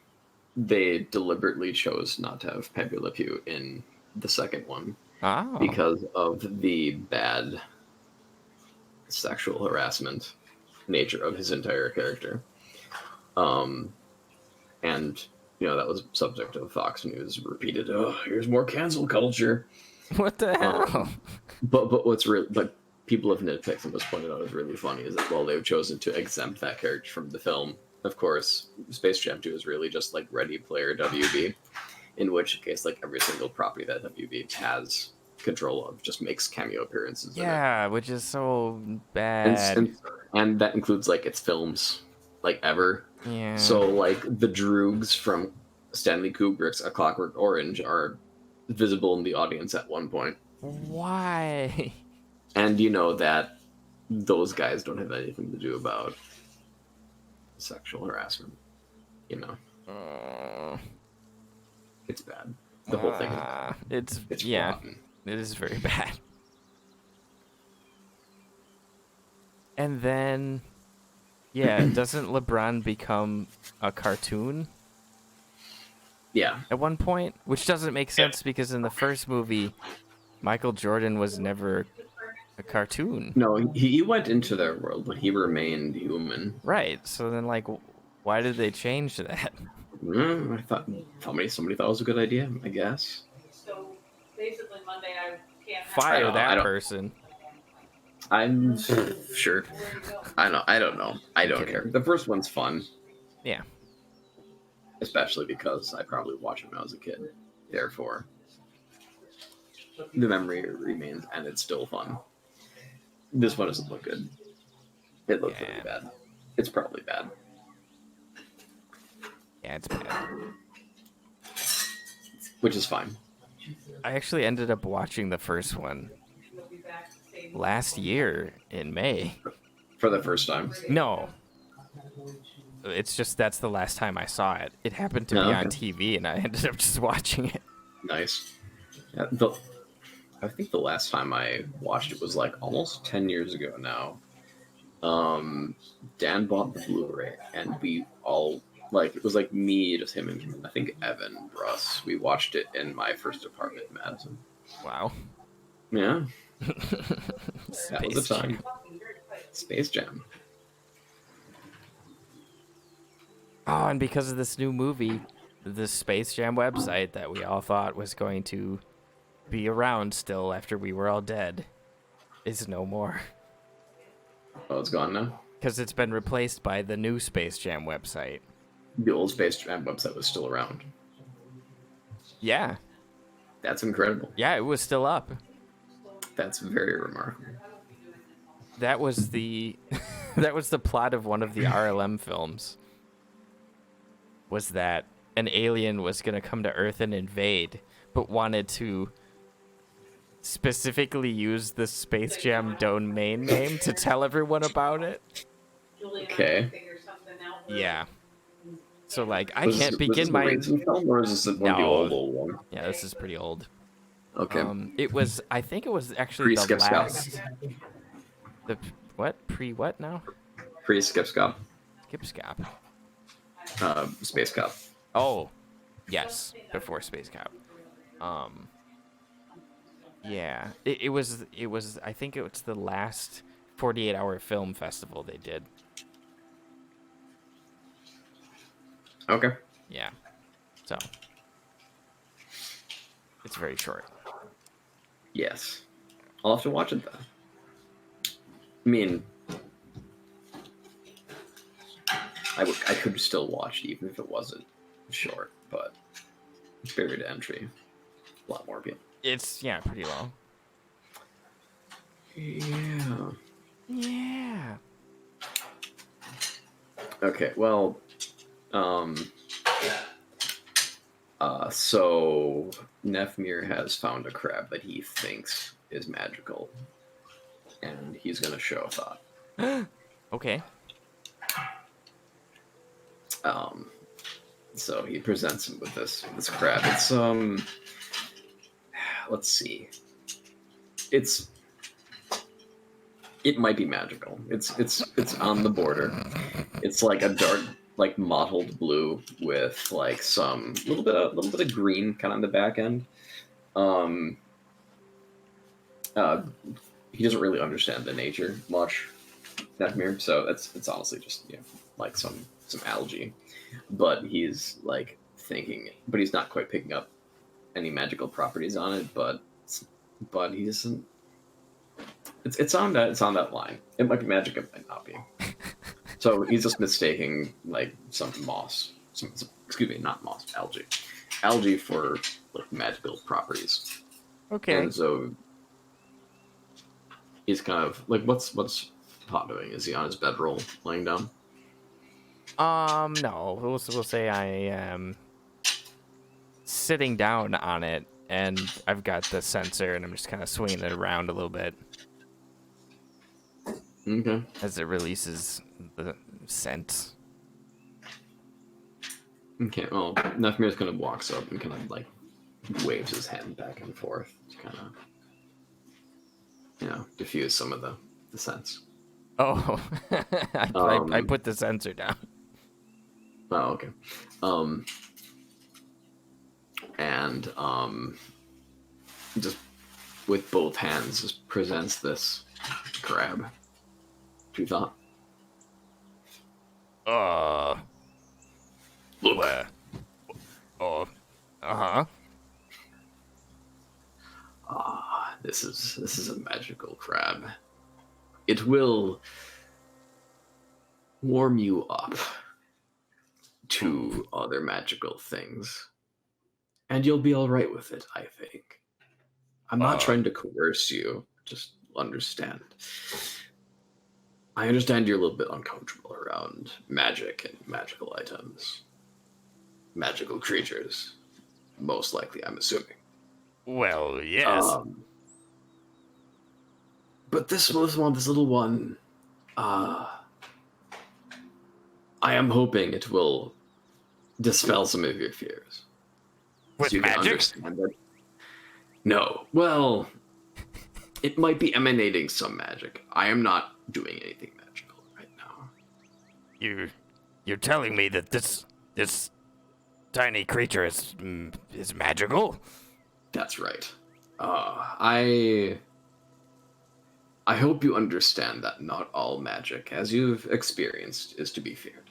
they deliberately chose not to have Pepe Le Pew in the second one Oh. because of the bad sexual harassment nature of his entire character. And that was subject of Fox News repeated. Oh, here's more cancel culture. What the hell? But what's real? But people have nitpicked and was pointed out as really funny is that they've chosen to exempt that character from the film. Of course, Space Jam 2 is really just like Ready Player WB, in which case like every single property that WB has control of just makes cameo appearances. Yeah, which is so bad. And that includes like its films, like ever. Yeah. So like the Droogs from Stanley Kubrick's A Clockwork Orange are visible in the audience at one point. Why? And you know that those guys don't have anything to do about sexual harassment. It's bad. The whole thing It's yeah. Rotten. It is very bad. And then, yeah, doesn't LeBron become a cartoon? Yeah. At one point, which doesn't make sense because in the first movie, Michael Jordan was never a cartoon. No, he went into their world, but he remained human. Right. So then, like, why did they change that? I thought somebody thought it was a good idea. I guess. So basically, Monday I can't Fire that person. I'm sure. I don't know. I don't care. The first one's fun. Yeah. Especially because I probably watched it when I was a kid. Therefore, the memory remains, and it's still fun. This one doesn't look good. It looks really bad. It's probably bad. Yeah, it's bad. Which is fine. I actually ended up watching the first one last year in May. For the first time? No. It's just that's the last time I saw it. It happened to be on TV, and I ended up just watching it. Nice. Yeah, I think the last time I watched it was like almost 10 years ago now. Dan bought the Blu-ray, and we all it was like me, just him, and I think Evan Bruss. We watched it in my first apartment in Madison. Wow. Yeah. That was the time. Space Jam. Oh, and because of this new movie, the Space Jam website that we all thought was going to be around still after we were all dead is no more. Oh, it's gone now? Because it's been replaced by the new Space Jam website. The old Space Jam website was still around. Yeah. That's incredible. Yeah, it was still up. That's very remarkable. That was the that was the plot of one of the RLM films. Was that an alien was going to come to Earth and invade, but wanted to specifically use the Space Jam domain name to tell everyone about it. Okay. Yeah. So like, I can't begin my. Film, or is this one of the old one? Yeah, this is pretty old. Okay. It was. I think it was actually the last. The what? Pre what now? Pre Skip Scop. Skip Scop. Space Cop. Oh, yes, before Space Cop. Yeah, it was. I think it was the last 48-hour film festival they did. Okay. Yeah. So it's very short. Yes. I'll have to watch it then. I mean, I could still watch it even if it wasn't short, but barrier to entry, a lot more appealing. It's pretty long. Yeah. Yeah. Okay, well, so Nefmir has found a crab that he thinks is magical, and he's gonna show Thought. Okay. So he presents him with this crab. It's let's see. It's It might be magical. It's on the border. It's like a dark, like mottled blue with like some little bit of green kind of on the back end. Um, uh, he doesn't really understand the nature much, Neckmere, so it's honestly just like some algae, but he's like thinking, but he's not quite picking up any magical properties on it, but he doesn't. It's on that line. It might be magic, it might not be. So he's just mistaking like some moss, excuse me, not moss, algae for like magical properties. Okay. And so he's kind of like, what's Pot doing? Is he on his bedroll, laying down? No. We'll say I am sitting down on it, and I've got the sensor, and I'm just kind of swinging it around a little bit Okay. as it releases the scent. Okay. Well, Nephmir's kind of walks up and kind of like waves his hand back and forth to kind of, diffuse some of the scents. Oh, I put the sensor down. Oh, okay. And just with both hands, just presents this crab to Thought. Look. Uh-huh. This is a magical crab. It will warm you up to other magical things, and you'll be all right with it, I think. I'm not trying to coerce you. Just understand. I understand you're a little bit uncomfortable around magic and magical items. Magical creatures, most likely, I'm assuming. Well, yes. But this little one, I am hoping it will dispel some of your fears. With so you can magic? understand that. No. Well, it might be emanating some magic. I am not doing anything magical right now. You're telling me that this tiny creature is magical? That's right. I hope you understand that not all magic, as you've experienced, is to be feared.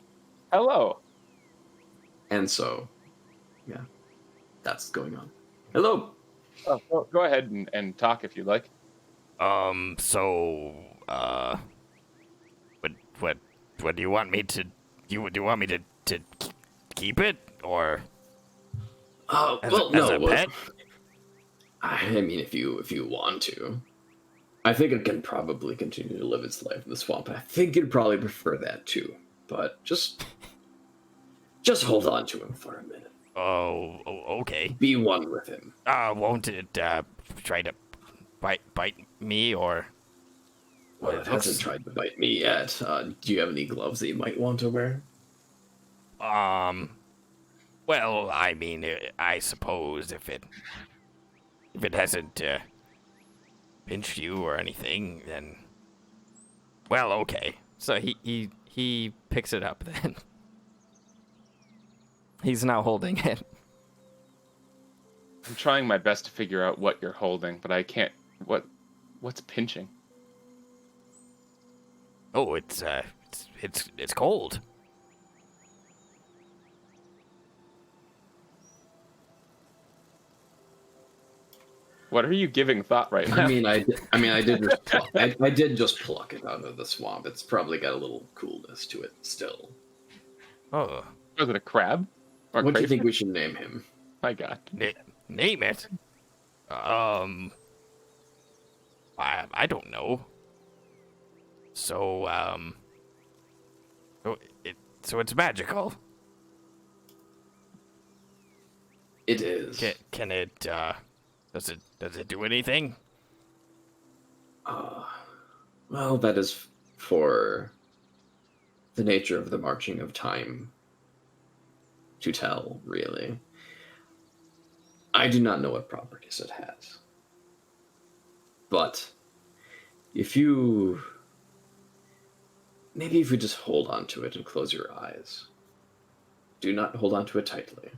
Hello. And so, yeah, that's going on. Hello. Oh, go ahead and talk if you like. So, what do you want me to? Do you want me to keep it or? Well, as no. a pet? I mean, if you want to, I think it can probably continue to live its life in the swamp. I think you'd probably prefer that too. But just hold on to him for a minute. Oh, okay. Be one with him. Won't it try to bite me or? Well, it hasn't tried to bite me yet. Do you have any gloves that you might want to wear? Well, I mean, I suppose if it hasn't pinched you or anything, then well, okay. So he picks it up then. He's now holding it. I'm trying my best to figure out what you're holding, but I can't. What's pinching? Oh, it's cold. What are you giving Thought right now? I did just pluck. I did just pluck it out of the swamp. It's probably got a little coolness to it still. Oh, Was it a crab? Or What do you think crayfish? we should name him? My God. name it. I don't know. So so it's magical. It is. Can it does it do anything? Well, that is for the nature of the marching of time to tell, really. I do not know what properties it has. But if you maybe if you just hold on to it and close your eyes. Do not hold on to it tightly.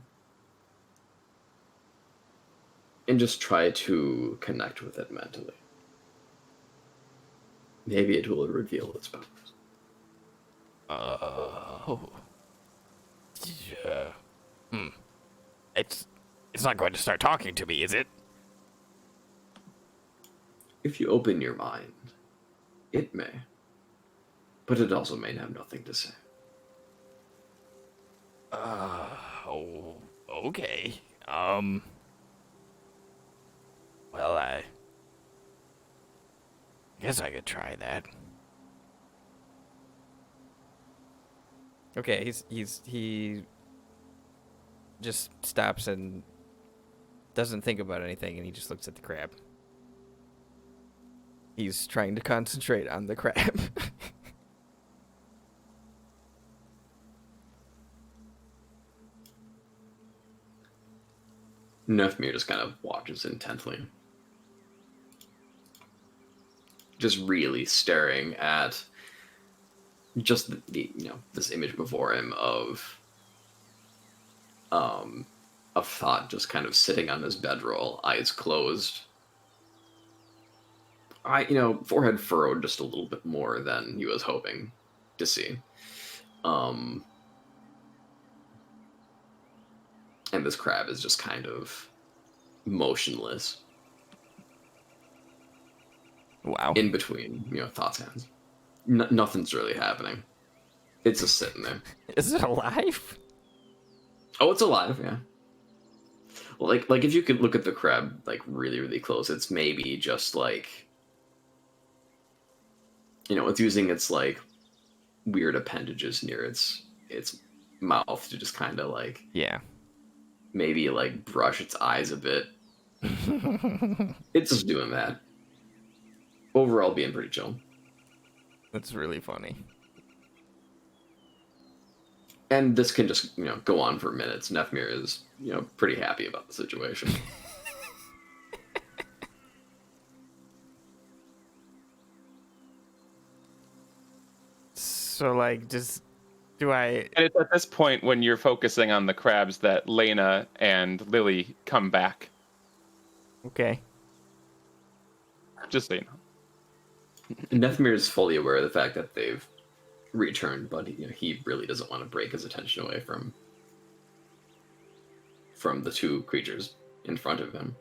And just try to connect with it mentally. Maybe it will reveal its powers. Oh. Yeah. It's not going to start talking to me, is it? If you open your mind, it may. But it also may have nothing to say. Oh, okay. Well, I guess I could try that. Okay, he just stops and doesn't think about anything, and he just looks at the crab. He's trying to concentrate on the crab. Nefmir just kind of watches intently. Just really staring at just the this image before him of thought just kind of sitting on his bedroll, eyes closed. Forehead furrowed just a little bit more than he was hoping to see. And this crab is just kind of motionless. Wow. In between, thoughts hands. Nothing's really happening. It's just sitting there. Is it alive? Oh, it's alive, yeah. Like if you could look at the crab like really, really close, it's maybe just like it's using its like weird appendages near its mouth to just kind of like maybe like brush its eyes a bit. It's just doing that. Overall being pretty chill. That's really funny. And this can just, go on for minutes. Nefmir is, pretty happy about the situation. So, like, do I... And it's at this point when you're focusing on the crabs that Lena and Lily come back. Okay. Just so you know. Nefmir is fully aware of the fact that they've returned, but he really doesn't want to break his attention away from the two creatures in front of him.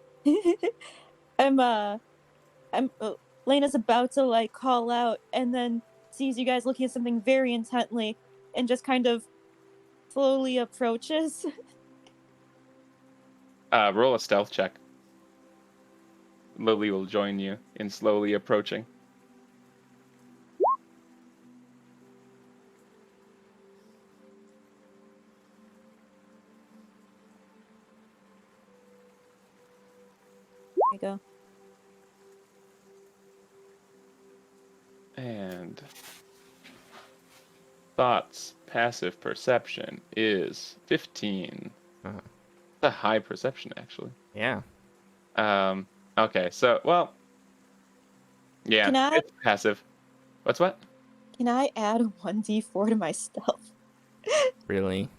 Lena's about to like call out and then sees you guys looking at something very intently and just kind of slowly approaches. Roll a stealth check. Lily will join you in slowly approaching. There you go. And thoughts passive perception is 15. Uh-huh. That's a high perception, actually. Yeah. Okay, so, well, yeah, it's passive. What? Can I add a 1d4 to my stealth? Really?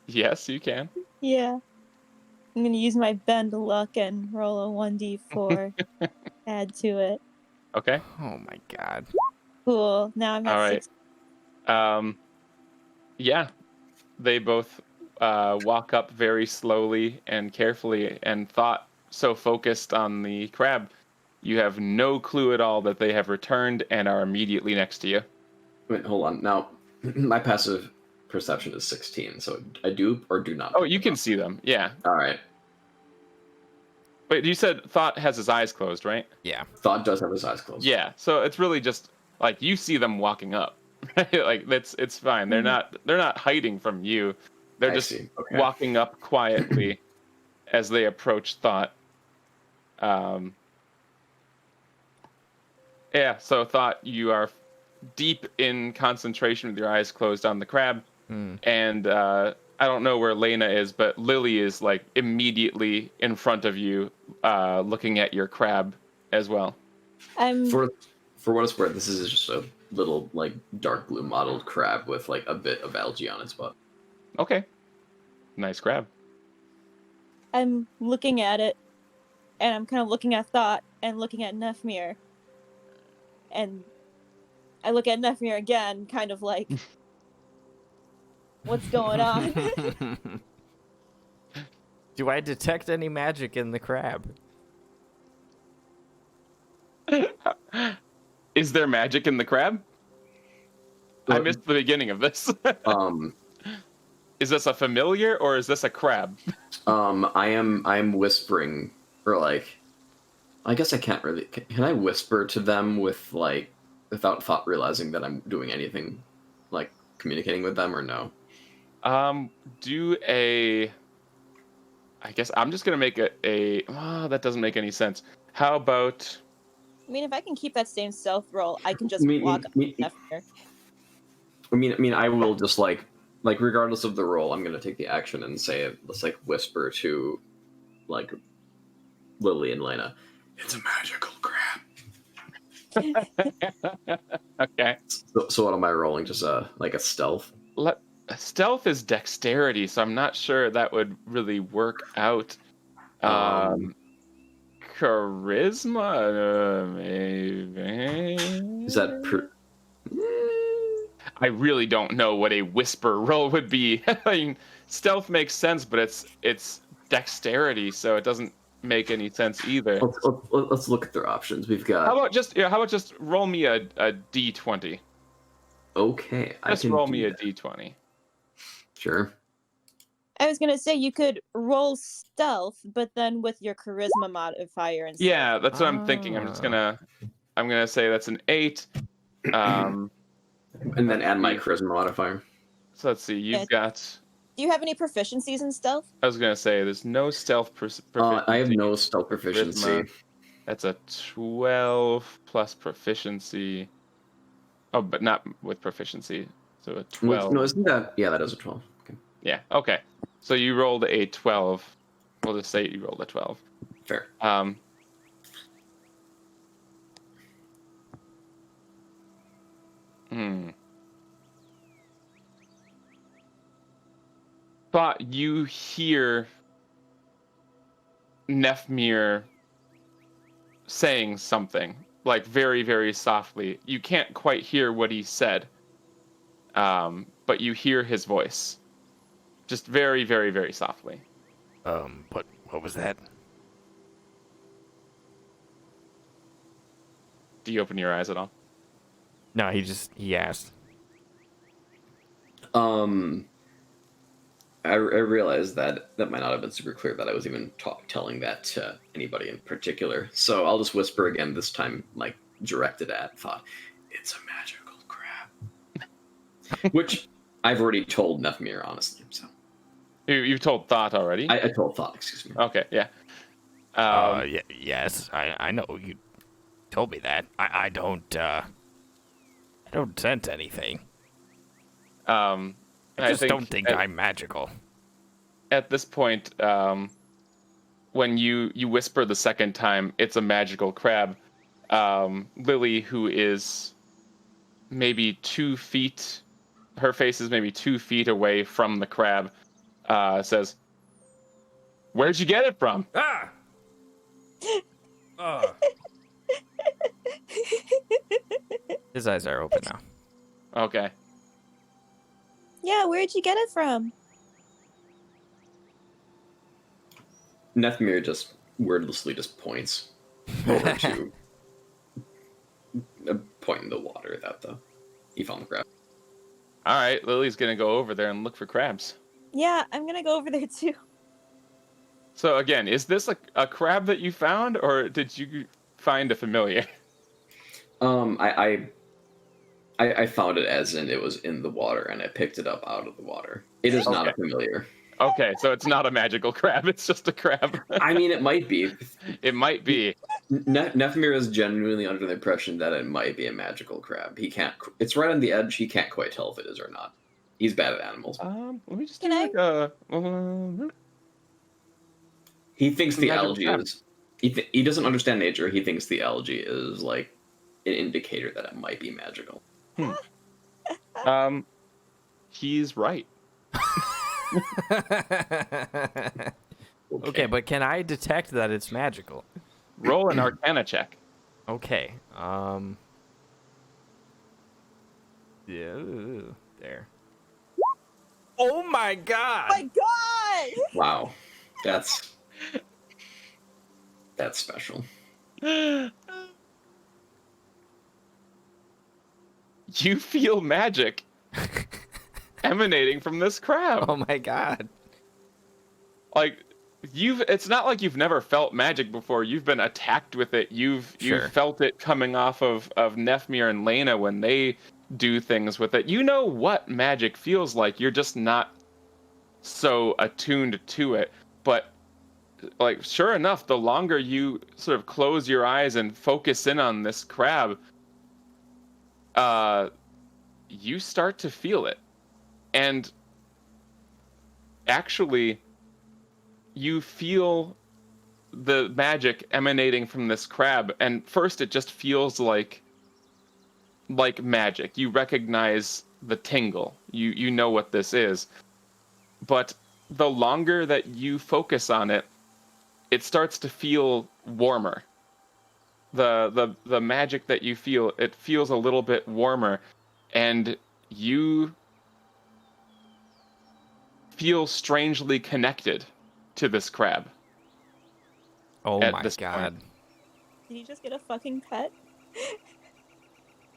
Yes, you can. Yeah. I'm gonna use my bend luck and roll a 1d4. Add to it. Okay. Oh my god. Cool. Now I'm at All right. 6. Yeah, they both walk up very slowly and carefully, and thought so focused on the crab, you have no clue at all that they have returned and are immediately next to you. Wait, hold on. Now, my passive perception is 16, so I do or do not. Oh, you can see them. Yeah. All right. But you said Thought has his eyes closed, right? Yeah. Thought does have his eyes closed. Yeah. So it's really just like you see them walking up. Like it's fine. They're not hiding from you. They're just walking up quietly as they approach Thought. Yeah, so Thought, you are deep in concentration with your eyes closed on the crab. And I don't know where Lena is, but Lily is like immediately in front of you, looking at your crab as well. For what it's worth, this is just a little like dark blue mottled crab with like a bit of algae on its butt. Okay. Nice crab. I'm looking at it, and I'm kind of looking at Thought and looking at Nefmir. And I look at Nefmir again, kind of like, what's going on? Do I detect any magic in the crab? Is there magic in the crab? I missed the beginning of this. Is this a familiar or is this a crab? I'm whispering, or like, I guess I can't really. Can I whisper to them with like, without Thought realizing that I'm doing anything, like communicating with them, or no? Do a. I guess I'm just gonna make a. Oh, that doesn't make any sense. How about? I mean, if I can keep that same stealth roll, I can just I mean, walk up me- to Nefmir. I will just like regardless of the roll, I'm gonna take the action and say, let's like whisper to, like, Lily and Lena. It's a magical crab. Okay. So what am I rolling? Just like a stealth? Stealth is dexterity, so I'm not sure that would really work out. Charisma, maybe. Is that I really don't know what a whisper roll would be. I mean, stealth makes sense, but it's dexterity, so it doesn't make any sense either. Let's look at their options. We've got. How about just roll me a d20? Okay, Just roll me a d20. Sure. I was gonna say you could roll stealth, but then with your charisma modifier and Yeah, that's what I'm thinking. I'm gonna say that's an 8. And then add my charisma modifier. So let's see. You've got. Do you have any proficiencies in stealth? I was gonna say there's no stealth proficiency. I have no stealth proficiency. Charisma. That's a 12 plus proficiency. Oh, but not with proficiency. So a 12. No, isn't that? Yeah, that is a 12. Okay. Yeah. Okay. So you rolled a 12. We'll just say you rolled a 12. Fair. But you hear Nefmir saying something, like very, very softly. You can't quite hear what he said, but you hear his voice. Just very, very, very softly. What was that? Do you open your eyes at all? No, he asked. I realized that might not have been super clear that I was even telling that to anybody in particular. So I'll just whisper again, this time like directed at Thought. It's a magical crab. Which I've already told Nefmir, honestly. So You've told Thought already? I told Thought, excuse me. Okay, yeah. Yes, I know you told me that. I don't sense anything. I just don't think I'm magical. At this point, when you whisper the second time, it's a magical crab. Lily, who is maybe 2 feet, her face is maybe 2 feet away from the crab, says, "Where'd you get it from?" His eyes are open now. Okay. Yeah, where'd you get it from? Nefmir just wordlessly just points over to a point in the water that he found the crab. All right, Lily's gonna go over there and look for crabs. Yeah, I'm gonna go over there too. So again, is this a crab that you found, or did you find a familiar? I found it as in it was in the water, and I picked it up out of the water. It is not a familiar. Okay, so it's not a magical crab; it's just a crab. I mean, it might be. It might be. Nefmir is genuinely under the impression that it might be a magical crab. He can't. It's right on the edge. He can't quite tell if it is or not. He's bad at animals. Let me just Can do I- like a. He thinks the Magical algae crab. is. He doesn't understand nature. He thinks the algae is like an indicator that it might be magical. He's right. Okay, but can I detect that it's magical? Roll an Arcana check. Okay. Yeah. There. Oh my god! my God! Wow, that's special. You feel magic emanating from this crab. Oh my god! Like it's not like you've never felt magic before. You've been attacked with it. You've felt it coming off of Nefmir and Lena when they do things with it. You know what magic feels like. You're just not so attuned to it. But like sure enough, the longer you sort of close your eyes and focus in on this crab, you start to feel it. And actually you feel the magic emanating from this crab, and first it just feels like magic. You recognize the tingle. You know what this is. But the longer that you focus on it, it starts to feel warmer. The magic that you feel, it feels a little bit warmer, and you feel strangely connected to this crab. Oh At my this god! point. Did you just get a fucking pet?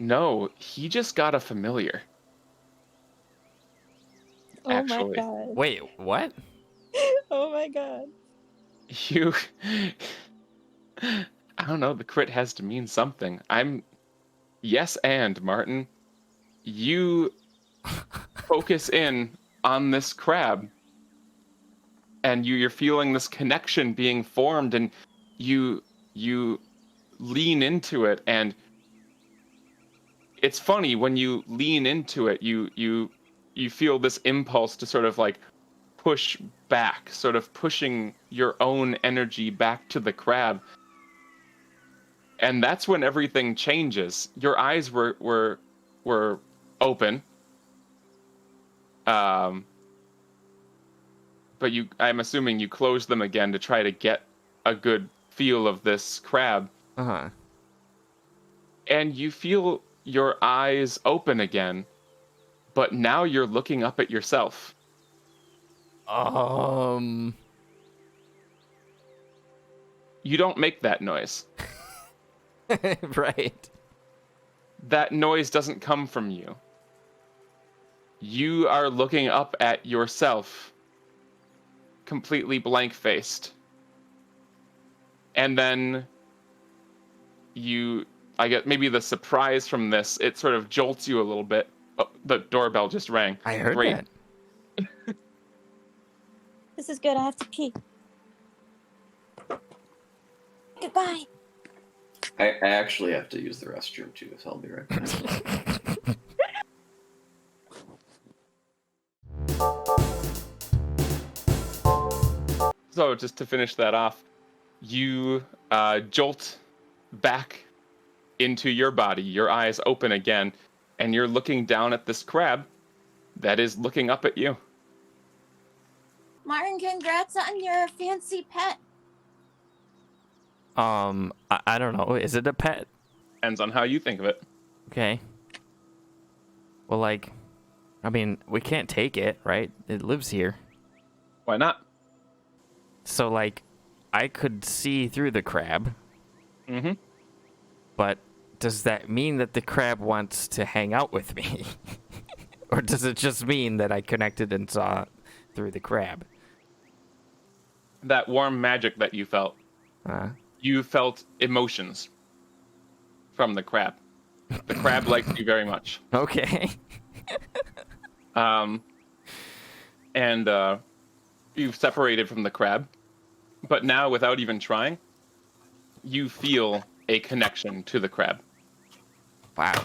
No, he just got a familiar. Oh Actually. my God. Wait, what? Oh my God. You I don't know, the crit has to mean something. Yes, and Martin, you focus in on this crab, and you're feeling this connection being formed, and you lean into it, and it's funny when you lean into it, you feel this impulse to sort of like push back, sort of pushing your own energy back to the crab. And that's when everything changes. Your eyes were open. But I'm assuming you closed them again to try to get a good feel of this crab. Uh-huh. And you feel your eyes open again, but now you're looking up at yourself. You don't make that noise. Right. That noise doesn't come from you. You are looking up at yourself, completely blank-faced. And then I get maybe the surprise from this, it sort of jolts you a little bit. Oh, the doorbell just rang. I heard Great. that. This is good. I have to pee. Goodbye. I actually have to use the restroom too, so I'll be right back. So just to finish that off, you jolt back into your body, your eyes open again, and you're looking down at this crab that is looking up at you. Martin, congrats on your fancy pet. I don't know. Is it a pet? Depends on how you think of it. Okay. Well, like, I mean, we can't take it, right? It lives here. Why not? So, like, I could see through the crab, Mm-hmm. but does that mean that the crab wants to hang out with me? Or does it just mean that I connected and saw through the crab? That warm magic that you felt. You felt emotions from the crab. The crab likes you very much. Okay. You've separated from the crab, but now without even trying, you feel a connection to the crab. Wow.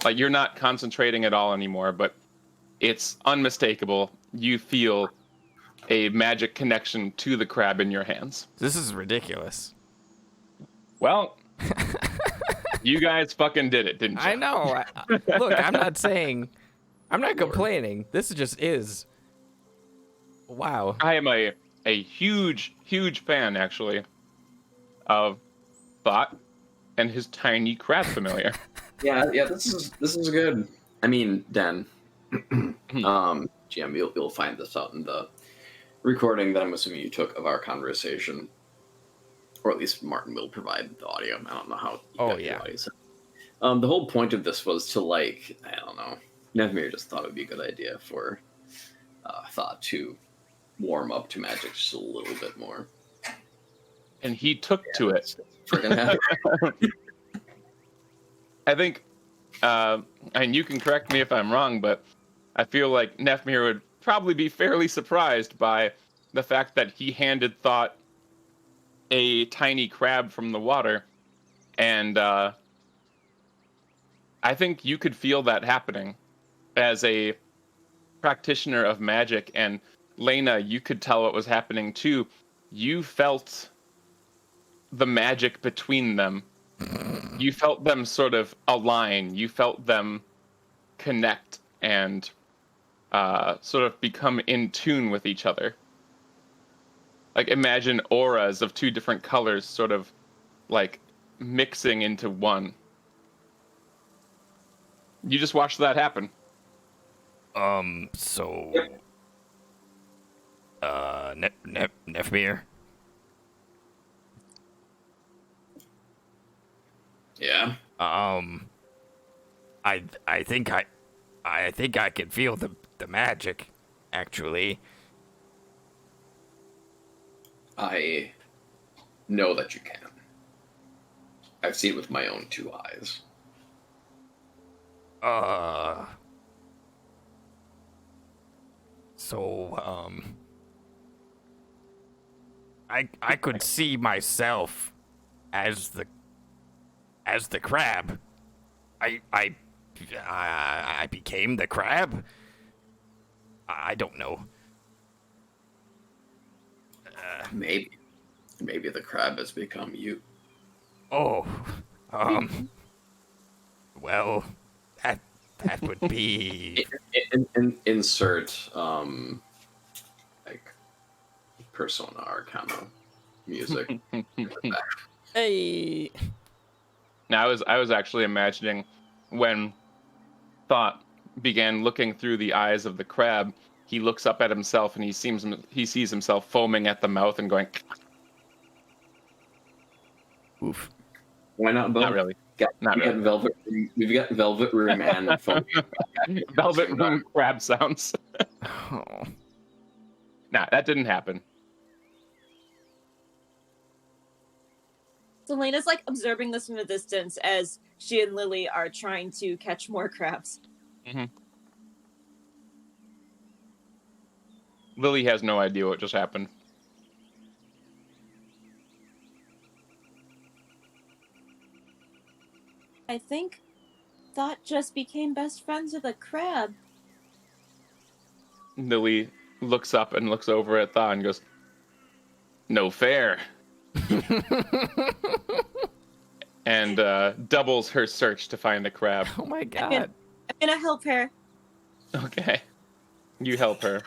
Like you're not concentrating at all anymore, but it's unmistakable. You feel a magic connection to the crab in your hands. This is ridiculous. Well, You guys fucking did it, didn't you? I know. Look, I'm not saying, I'm not complaining. This just is. Wow. I am a huge, huge fan, actually, of Thought and his tiny crab familiar. Yeah, this is good. I mean, Dan, GM, you'll find this out in the recording that I'm assuming you took of our conversation, or at least Martin will provide the audio. I don't know how. The audio. The whole point of this was to, like, I don't know. Nevmir just thought it would be a good idea for Thought to warm up to magic just a little bit more. And he took to it. Freaking happy. I think, and you can correct me if I'm wrong, but I feel like Nefmir would probably be fairly surprised by the fact that he handed Thought a tiny crab from the water. And I think you could feel that happening as a practitioner of magic. And Lena, you could tell what was happening too. You felt the magic between them. You felt them sort of align. You felt them connect and sort of become in tune with each other. Like, imagine auras of two different colors sort of like mixing into one. You just watched that happen. So, Nefmir? Yeah. I think I can feel the magic, actually. I know that you can. I've seen it with my own two eyes. So, I could see myself as the crab. I became the crab. I don't know. Maybe the crab has become you. Oh, well, that would be Insert like Persona Arcana music. Hey. Now, I was actually imagining when Thought began looking through the eyes of the crab, he looks up at himself and he sees himself foaming at the mouth and going. Oof. Why not both? Not really. Not really. We've got Velvet Room and Velvet Room crab sounds. Oh. Nah, that didn't happen. So Lena's like observing this from a distance as she and Lily are trying to catch more crabs. Mm-hmm. Lily has no idea what just happened. I think Thought just became best friends with a crab. Lily looks up and looks over at Thought and goes, "No fair." And doubles her search to find the crab. Oh my god. I'm gonna help her. Okay. You help her.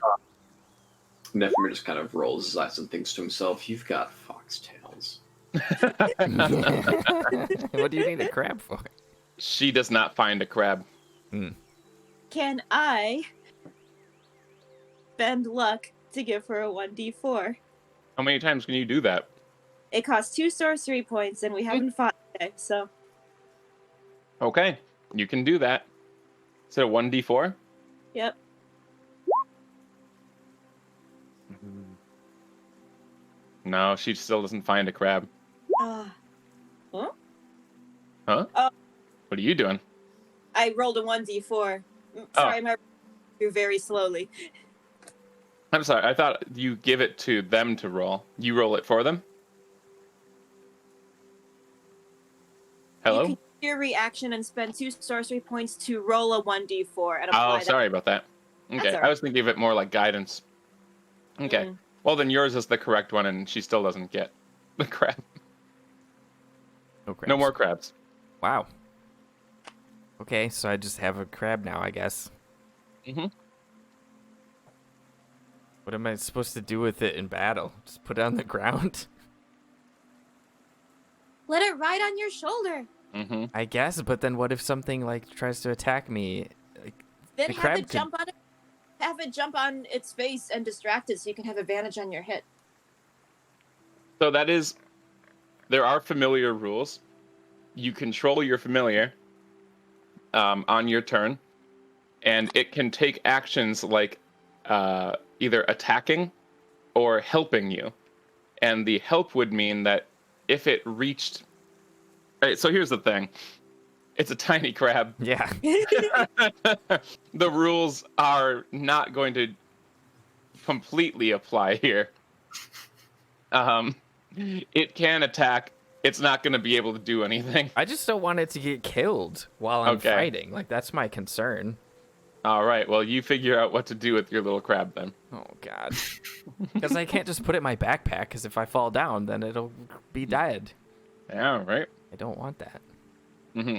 Nefmir just kind of rolls his eyes and thinks to himself, "You've got foxtails." What do you need a crab for? She does not find a crab. Can I spend luck to give her a 1d4? How many times can you do that? It costs 2 sorcery points, and we haven't fought today, so... Okay, you can do that. Is it a 1d4? Yep. No, she still doesn't find a crab. Huh? Huh? What are you doing? I rolled a 1d4. Sorry, my through very slowly. I'm sorry, I thought you give it to them to roll. You roll it for them? Hello? You can do your reaction and spend 2 sorcery points to roll a 1d4 and apply Oh, sorry about that. Okay, That's all I was thinking of it more like guidance. Okay, Mm. well then yours is the correct one and she still doesn't get the crab. No crabs. No more crabs. Wow. Okay, so I just have a crab now, I guess. Mm-hmm. What am I supposed to do with it in battle? Just put it on the ground? Let it ride on your shoulder. Mm-hmm. I guess, but then what if something like tries to attack me? Like, Then The have crab it could- jump on it. Have it jump on its face and distract it, so you can have advantage on your hit. So there are familiar rules. You control your familiar on your turn, and it can take actions like either attacking or helping you. And the help would mean that if it reached... All right, so here's the thing. It's a tiny crab. yeah. The rules are not going to completely apply here. It can attack. It's not going to be able to do anything. I just don't want it to get killed while I'm Okay. fighting. Like, that's my concern. All right, well, you figure out what to do with your little crab then. Oh, God. Because I can't just put it in my backpack, because if I fall down, then it'll be dead. Yeah, all right. I don't want that. Mm-hmm.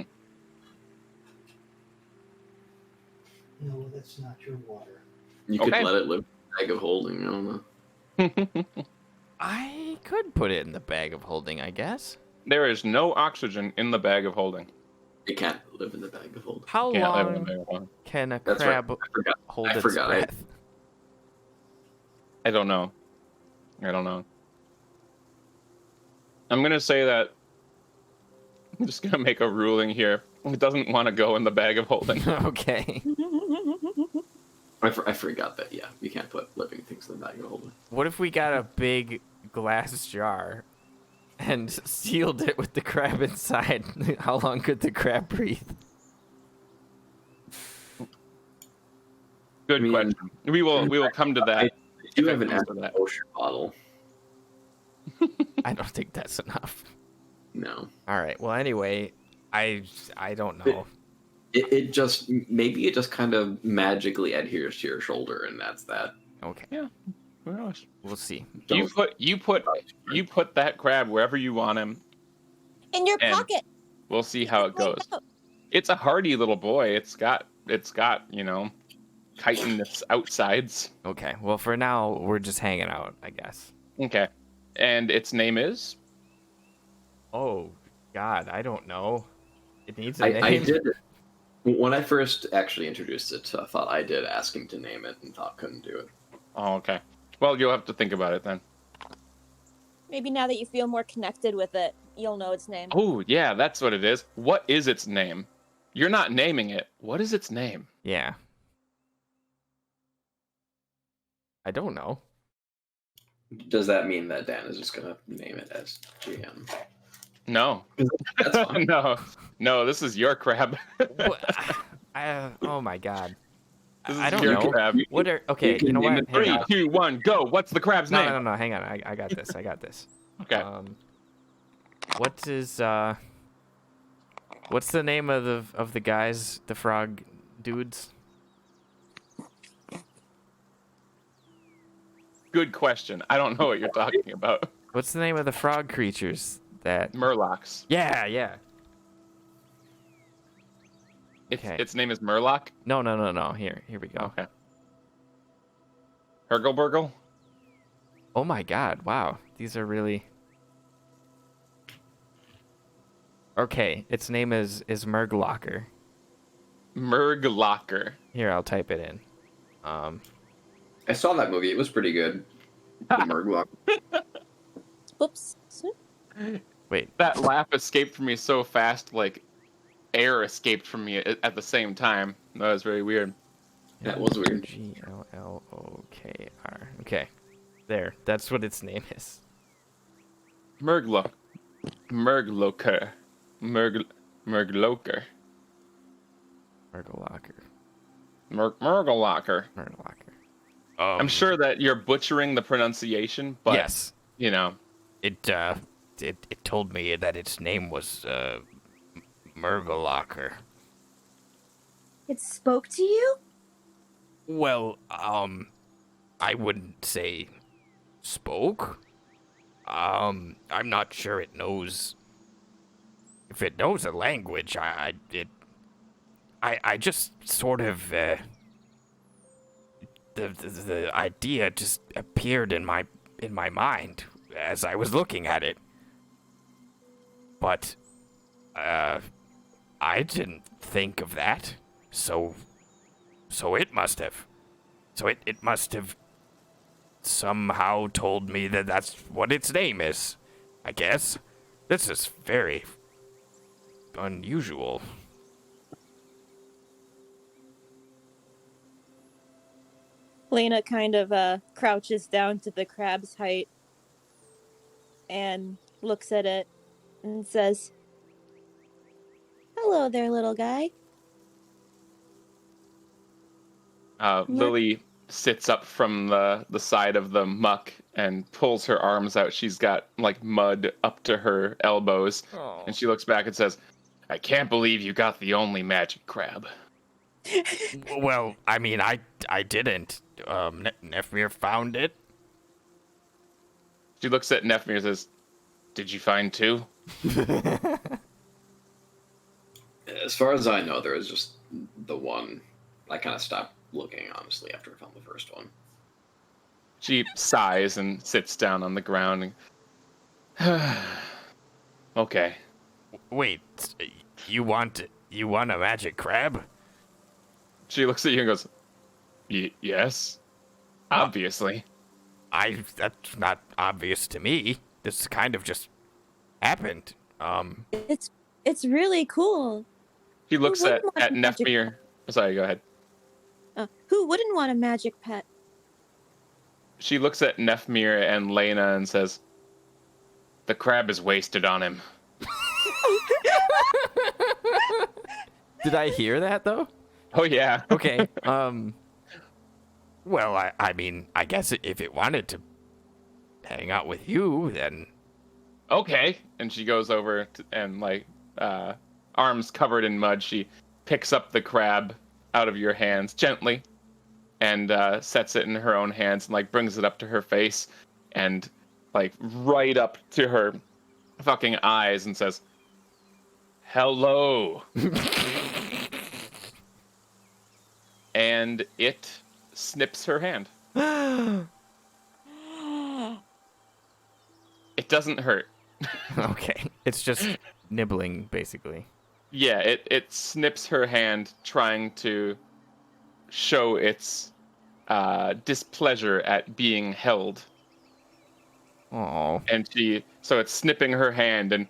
No, that's not your water. You could Okay. let it live in a bag of holding. I don't know. I could put it in the bag of holding, I guess. There is no oxygen in the bag of holding. It can't live in the bag of holding. How Can't live in the long bag of holding. can a That's right. crab I forgot. hold I its forgot. breath? I don't know. I'm going to say that I'm just going to make a ruling here. It doesn't want to go in the bag of holding. Okay. I forgot that. Yeah, you can't put living things in the bag of holding. What if we got a big glass jar and sealed it with the crab inside? How long could the crab breathe? Good I mean, question. We will come to that. I do if have it an comes to active that. potion bottle. I don't think that's enough. No. All right. Well, anyway, I don't know. It just maybe it just kind of magically adheres to your shoulder, and that's that. Okay. Who knows? We'll see. You Don't- put that crab wherever you want him. In your And pocket. We'll see how it goes. Out. It's a hardy little boy. It's got chitinous outsides. Okay. Well, for now, we're just hanging out, I guess. Okay. And its name is? Oh, God. I don't know. It needs a I name. did when I first actually introduced it. I thought I did ask him to name it, and thought couldn't do it. Oh, okay. Well, you'll have to think about it then. Maybe now that you feel more connected with it, you'll know its name. Oh, yeah, that's what it is. What is its name? You're not naming it. What is its name? Yeah. I don't know. Does that mean that Dan is just gonna name it as GM? No. That's fine. No, this is your crab. Oh my God. This I is don't your know. crab. What are okay? can You know name what? it Hang 3, on. 2, 1, go. What's the crab's No, name? no. Hang on. I got this. I got this. Okay. What's the name of the guys, the frog dudes? Good question. I don't know what you're talking about. What's the name of the frog creatures that? Murlocs. Yeah. Okay. Its name is Murloc? No. Here we go. Okay. Hergleburgle? Oh my God! Wow, these are really. Okay, its name is Murglocker. Murglocker. Here, I'll type it in. I saw that movie. It was pretty good. The Murglock. Whoops. Wait. That laugh escaped from me so fast, like air escaped from me at the same time. That was very weird. That was weird. Gllookr. Okay, there. That's what its name is. Murglocker. Murglocker. Murglocker. Murglocker. Murglocker. Murglocker. I'm sure that you're butchering the pronunciation, but Yes. you know. It told me that its name was Murglocker. It spoke to you? Well, I wouldn't say spoke. I'm not sure it knows if it knows a language, I just sort of the idea just appeared in my mind as I was looking at it. But I didn't think of that. So it must have. So it must have somehow told me that that's what its name is. I guess. This is very unusual. Lena kind of crouches down to the crab's height and looks at it and says, "Hello there, little guy." Lily sits up from the side of the muck and pulls her arms out. She's got like mud up to her elbows, Oh. and she looks back and says, "I can't believe you got the only magic crab." Well, I mean, I didn't. Nefmir found it. She looks at Nefmir and says, "Did you find two?" As far as I know, there is just the one. I kind of stopped looking, honestly, after I found the first one. She sighs and sits down on the ground. And, okay. Wait, you want a magic crab? She looks at you and goes, "Yes, obviously." That's not obvious to me. This kind of just happened. It's really cool. She looks wouldn't at want a magic Nefmir. Sorry, go ahead. Who wouldn't want a magic pet? She looks at Nefmir and Lena and says, "The crab is wasted on him." Did I hear that though? Oh yeah. Okay. Well, I mean, I guess if it wanted to hang out with you, then Okay. And she goes over and like arms covered in mud, she picks up the crab out of your hands gently and sets it in her own hands and like brings it up to her face and like right up to her fucking eyes and says, "Hello." And it snips her hand. It doesn't hurt. okay. It's just nibbling, basically. Yeah, it snips her hand, trying to show its displeasure at being held. Oh. And so it's snipping her hand, and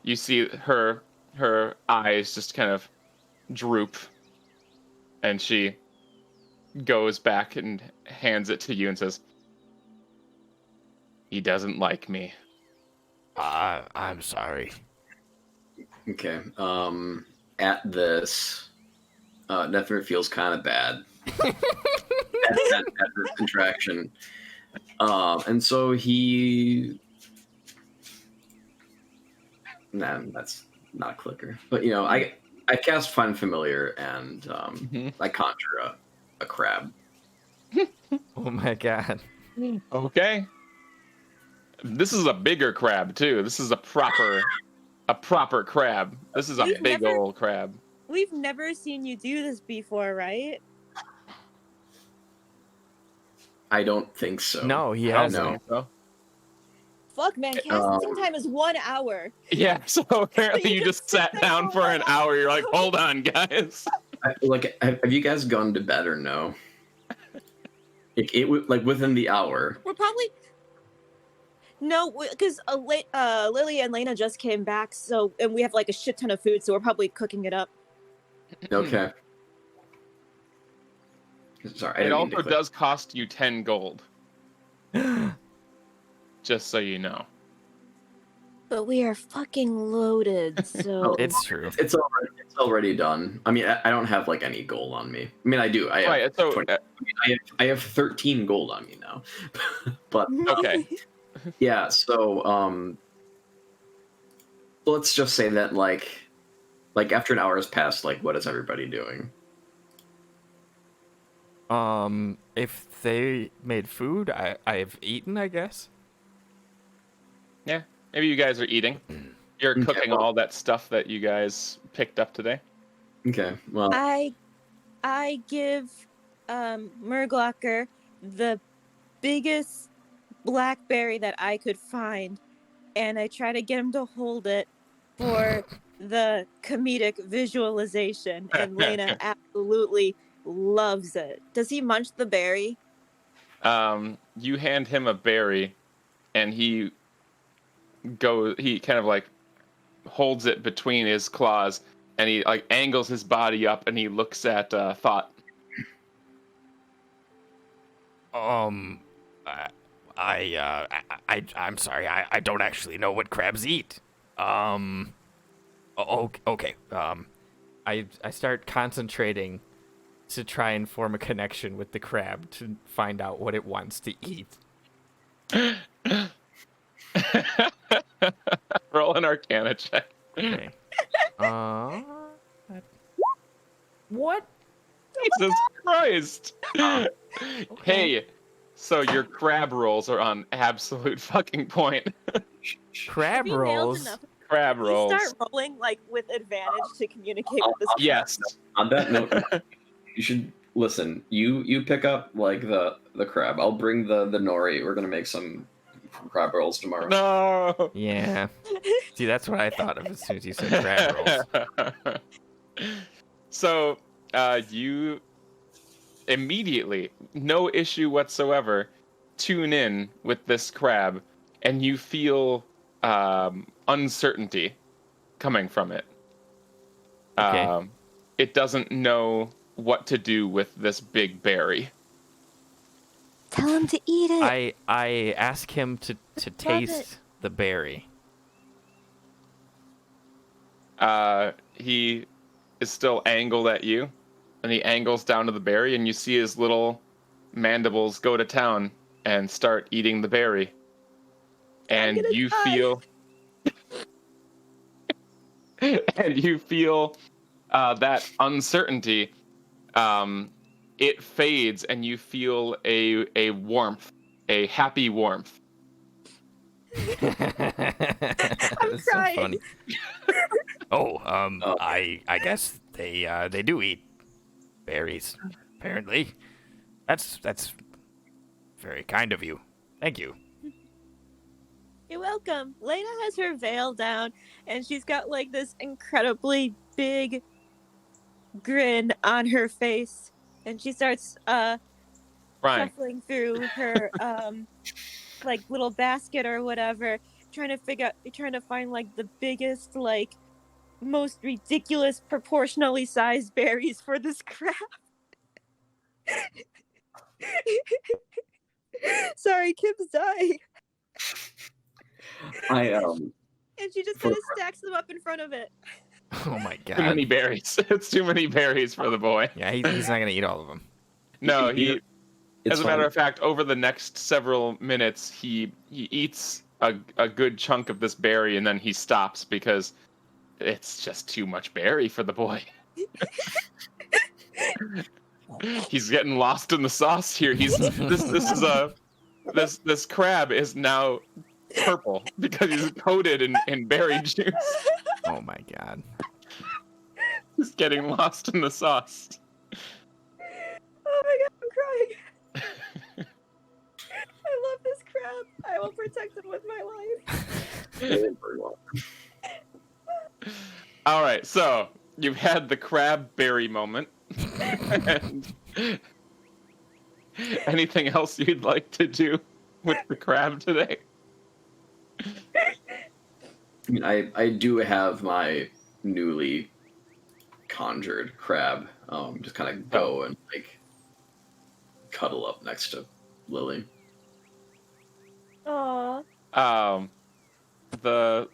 you see her eyes just kind of droop, and she goes back and hands it to you and says, "He doesn't like me." I'm sorry. Okay. At this, Nefmir feels kind of bad at this contraction. And so he... Nah, that's not a clicker. But, I cast Find Familiar, and I conjure a crab. Oh my god. Okay. This is a bigger crab too. This is a proper crab. This is a We've big never- old crab. We've never seen you do this before, right? I don't think so. No, he I don't hasn't. think so. Fuck, man, casting time is 1 hour. Yeah, so apparently you just sat down for an hour. You're like, "Hold on, guys." Have you guys gone to bed or no? It like within the hour. We're probably no, because Lily and Lena just came back, and we have like a shit ton of food, so we're probably cooking it up. Okay. Sorry, I It didn't mean also to click. does cost you 10 gold. Just so you know. But we are fucking loaded, so It's true. It's already done. I mean, I don't have like any gold on me. I mean, I do. I have, Right, so 20 I have 13 gold on me now. But okay. yeah, so let's just say that like after an hour has passed, like what is everybody doing? If they made food, I've eaten, I guess. Yeah, maybe you guys are eating. You're Okay, cooking well- all that stuff that you guys picked up today. Okay, well, I give Murglocker the biggest blackberry that I could find, and I try to get him to hold it for the comedic visualization, and Lena absolutely loves it. Does he munch the berry? You hand him a berry, and he kind of like holds it between his claws, and he like angles his body up, and he looks at Thought. I'm sorry. I don't actually know what crabs eat. Okay. I start concentrating to try and form a connection with the crab to find out what it wants to eat. Roll an Arcana check. Okay. What? Jesus Christ! Hey, so your crab rolls are on absolute fucking point. Crab Have you nailed rolls? enough? Crab You rolls. start rolling like with advantage to communicate with this. Yes. on that note, you should listen. You pick up like the crab. I'll bring the nori. We're gonna make some crab rolls tomorrow. No. Yeah. See, that's what I thought of as soon as you said crab rolls. So, you immediately, no issue whatsoever, tune in with this crab, and you feel uncertainty coming from it. Okay. It doesn't know what to do with this big berry. Tell him to eat it. I ask him to taste the berry. He is still angled at you, and he angles down to the berry, and you see his little mandibles go to town and start eating the berry. And gonna you die. feel and you feel that uncertainty. It fades, and you feel a warmth, a happy warmth. That's so crying. funny. I guess they do eat berries. Apparently, that's very kind of you. Thank you. You're welcome. Lena has her veil down, and she's got like this incredibly big grin on her face, and she starts Ryan, shuffling through her like little basket or whatever, trying to find like the biggest, like most ridiculous proportionally sized berries for this crab. Sorry, Kim's dying. I And she just kind of stacks them up in front of it. Oh my too many god. berries. It's too many berries for the boy. Yeah, he's not gonna eat all of them. No, can eat he. it. It's As a matter fine. of fact, over the next several minutes, he eats a good chunk of this berry, and then he stops because it's just too much berry for the boy. He's getting lost in the sauce here. This crab is now purple because he's coated in berry juice. Oh my god. He's getting lost in the sauce. Oh my god, I'm crying. I love this crab. I will protect him with my life. All right, so you've had the crab berry moment. And anything else you'd like to do with the crab today? I mean, I do have my newly conjured crab. Just kind of go and like cuddle up next to Lily. Aww. The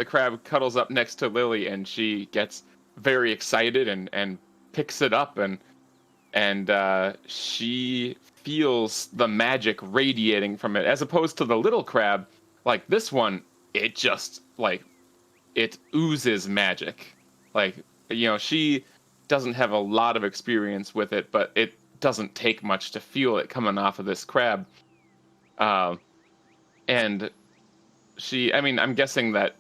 crab cuddles up next to Lily, and she gets very excited and picks it up, and she feels the magic radiating from it, as opposed to the little crab. Like this one, it just like it oozes magic. Like, you know, she doesn't have a lot of experience with it, but it doesn't take much to feel it coming off of this crab. And I mean, I'm guessing that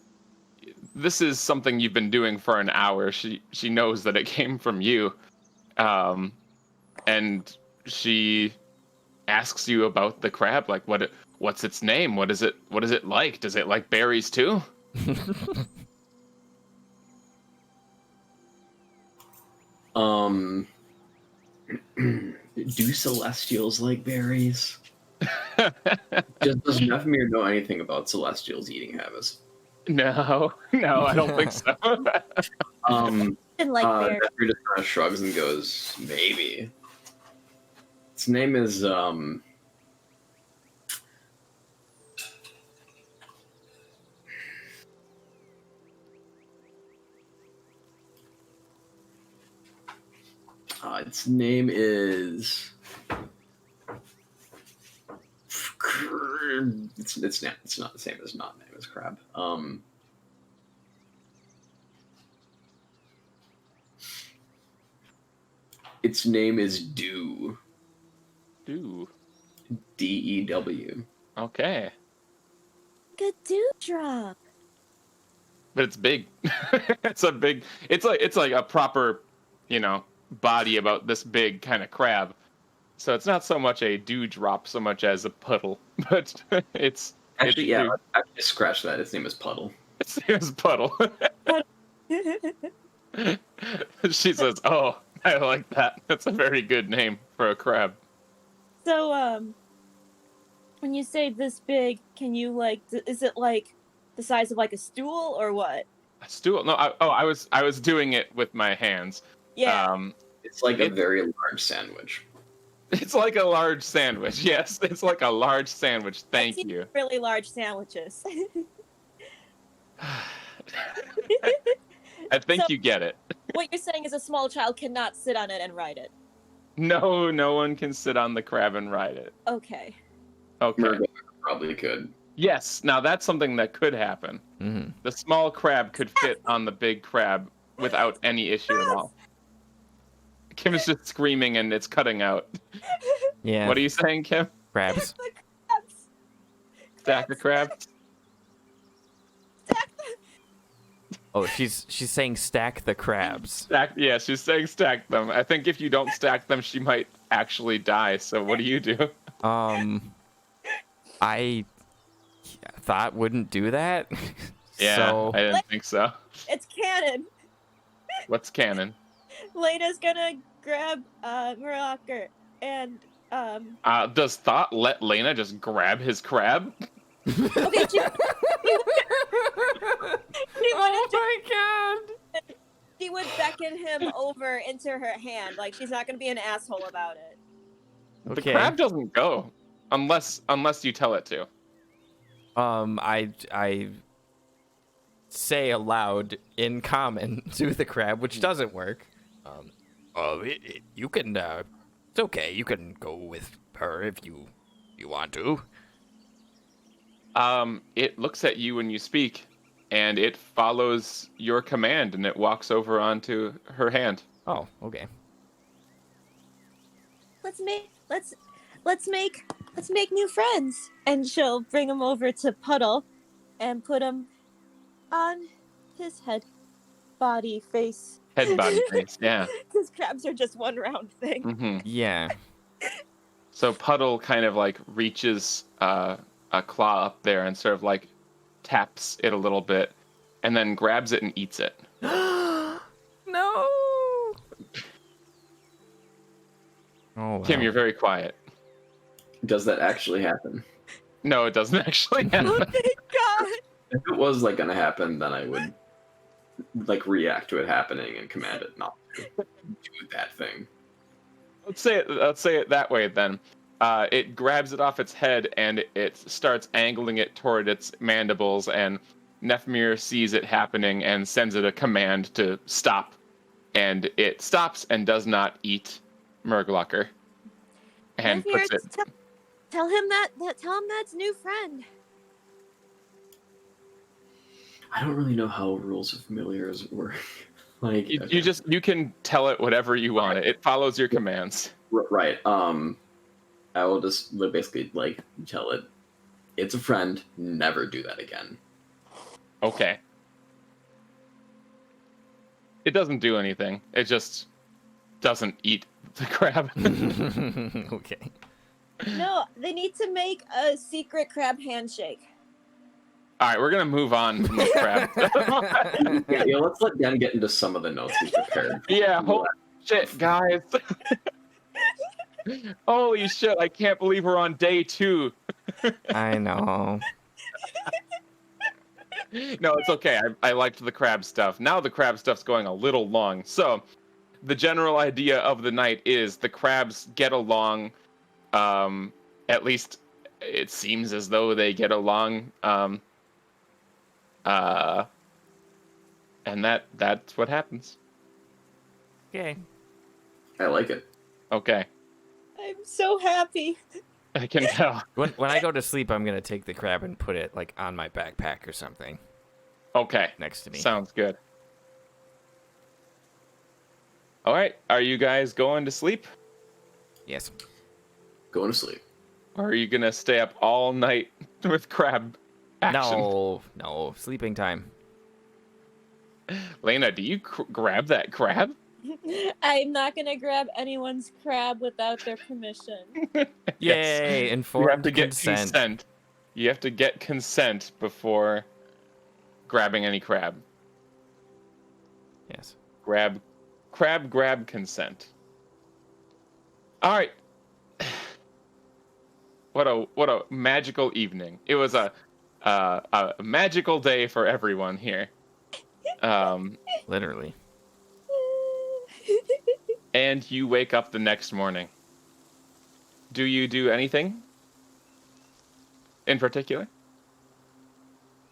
this is something you've been doing for an hour. She knows that it came from you, and she asks you about the crab. Like, what's its name? What is it like? Does it like berries too? Do Celestials like berries? Does Nephmir know anything about Celestials eating habits? No, I don't think so. Didn't like bear. Nephmir just kind of shrugs and goes, maybe. Its name is its name is. It's not the same as not name as crab. Its name is Dew. Dew. Dew. Okay, Good dewdrop. but it's big. It's a big. It's like a proper, body about this big kind of crab. So it's not so much a dewdrop so much as a puddle, but it's Actually, it's yeah. I scratch that. Its name is Puddle. It's a puddle. She says, "Oh, I like that. That's a very good name for a crab." So, when you say this big, can you is it like the size of like a stool or what? A stool? No, I was doing it with my hands. Yeah. It's like a very large sandwich. It's like a large sandwich. Yes, it's like a large sandwich. Thank I've seen you. Really large sandwiches. I think So- you get it. What you're saying is a small child cannot sit on it and ride it. No one can sit on the crab and ride it. Okay. Okay. Murgo probably could. Yes. Now that's something that could happen. Mhm. The small crab could fit on the big crab without any issue at all. Kim is just screaming and it's cutting out. Yeah. What are you saying, Kim? Crabs. The crabs. Stack of crabs? Oh, she's saying stack the crabs. Yeah, she's saying stack them. I think if you don't stack them, she might actually die. So what do you do? I thought wouldn't do that. Yeah, So I didn't think so. It's canon. What's canon? Lena's gonna grab Murlocker and Does Thought let Lena just grab his crab? okay, she oh my god. she would beckon him over into her hand. Like she's not gonna be an asshole about it. The Okay. crab doesn't go unless you tell it to. I say aloud in common to the crab, which doesn't work. You can. It's okay. You can go with her if you want to. It looks at you when you speak, and it follows your command, and it walks over onto her hand. Oh, okay. Let's make new friends. And she'll bring him over to Puddle and put him on his head, body, face. Head, body, face. Yeah. Because crabs are just one round thing. Hmm. Yeah. So Puddle kind of like reaches a claw up there and sort of like taps it a little bit, and then grabs it and eats it. No. Oh, Kim, wow. you're very quiet. Does that actually happen? No, it doesn't actually Oh happen. my god! If it was like gonna happen, then I would like react to it happening and command it not to do that thing. Let's say it that way then. It grabs it off its head and it starts angling it toward its mandibles, and Nephmir sees it happening and sends it a command to stop, and it stops and does not eat Murglocker, and Nephmir, puts it. tell him that's new friend. I don't really know how rules of familiars work. Like You can tell it whatever you want. It follows your commands. right. I will just basically like tell it It's a friend. Never do that again. Okay. It doesn't do anything. It just doesn't eat the crab. Okay. No, they need to make a secret crab handshake. All right, we're gonna move on from the crab. Yeah, let's let Dan get into some of the notes we prepared. Yeah, holy shit, guys. Holy shit, I can't believe we're on day 2. I know. No, it's okay. I liked the crab stuff. Now the crab stuff's going a little long. So, the general idea of the night is the crabs get along. At least it seems as though they get along. And that's what happens. Okay. I like it. Okay, I'm so happy. I can tell. When I go to sleep, I'm gonna take the crab and put it like on my backpack or something Okay, next to me. sounds good. All right, are you guys going to sleep? Yes. Going to sleep. Or are you gonna stay up all night with crab action? No, sleeping time. Lena, do you grab that crab? I'm not gonna grab anyone's crab without their permission. Yes. Yay! You have Informed to get consent. You have to get consent before grabbing any crab. Yes. Grab consent. All right. What a magical evening. It was a magical day for everyone here. Literally. And you wake up the next morning. Do you do anything in particular?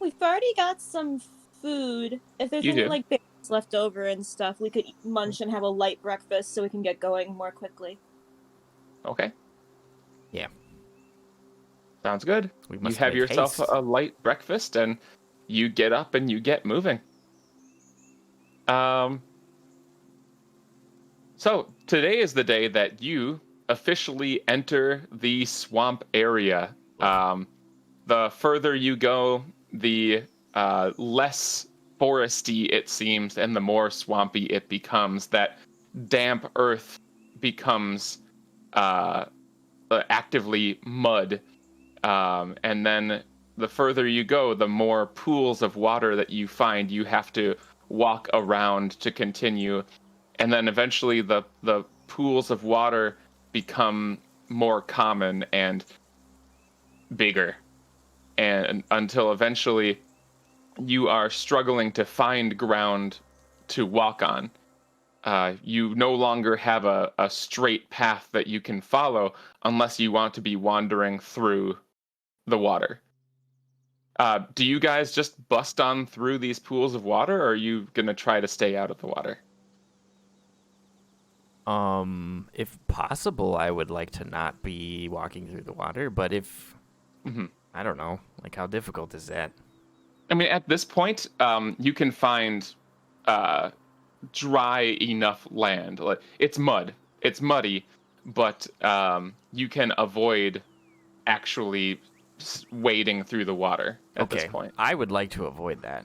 We've already got some food. If there's You any do. like berries left over and stuff, we could munch and have a light breakfast so we can get going more quickly. Okay. Yeah. Sounds good. We You must have make yourself haste. a light breakfast and you get up and you get moving. So today is the day that you officially enter the swamp area. The further you go, the less foresty it seems, and the more swampy it becomes. That damp earth becomes actively mud. And then the further you go, the more pools of water that you find you have to walk around to continue. And then eventually the pools of water become more common and bigger. And until eventually you are struggling to find ground to walk on. You no longer have a straight path that you can follow unless you want to be wandering through the water. Do you guys just bust on through these pools of water, or are you going to try to stay out of the water? If possible, I would like to not be walking through the water, but if I don't know, like how difficult is that? I mean, at this point, you can find dry enough land. Like, it's mud. It's muddy, but you can avoid actually wading through the water at this point. I would like to avoid that.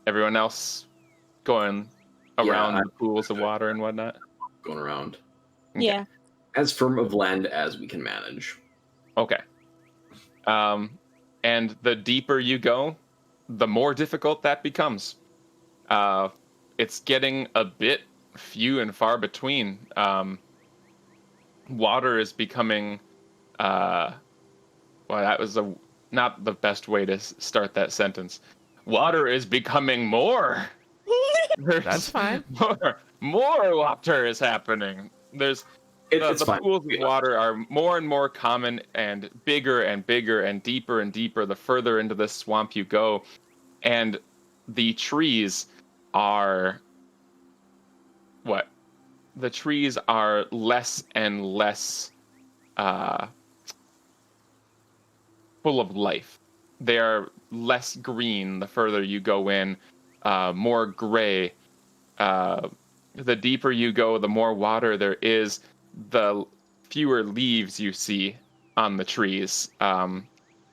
Everyone else going around Yeah, the pools of water and whatnot? Going around. Okay. Yeah. As firm of land as we can manage. Okay. And the deeper you go, the more difficult that becomes. It's getting a bit few and far between. Water is becoming... well, that was not the best way to start that sentence. Water is becoming more. That's fine. More water is happening. There's It's the fine. pools of water are more and more common and bigger and deeper the further into the swamp you go. And the trees are what? The trees are less and less full of life. They are less green the further you go in, more gray. The deeper you go, the more water there is, the fewer leaves you see. on the trees.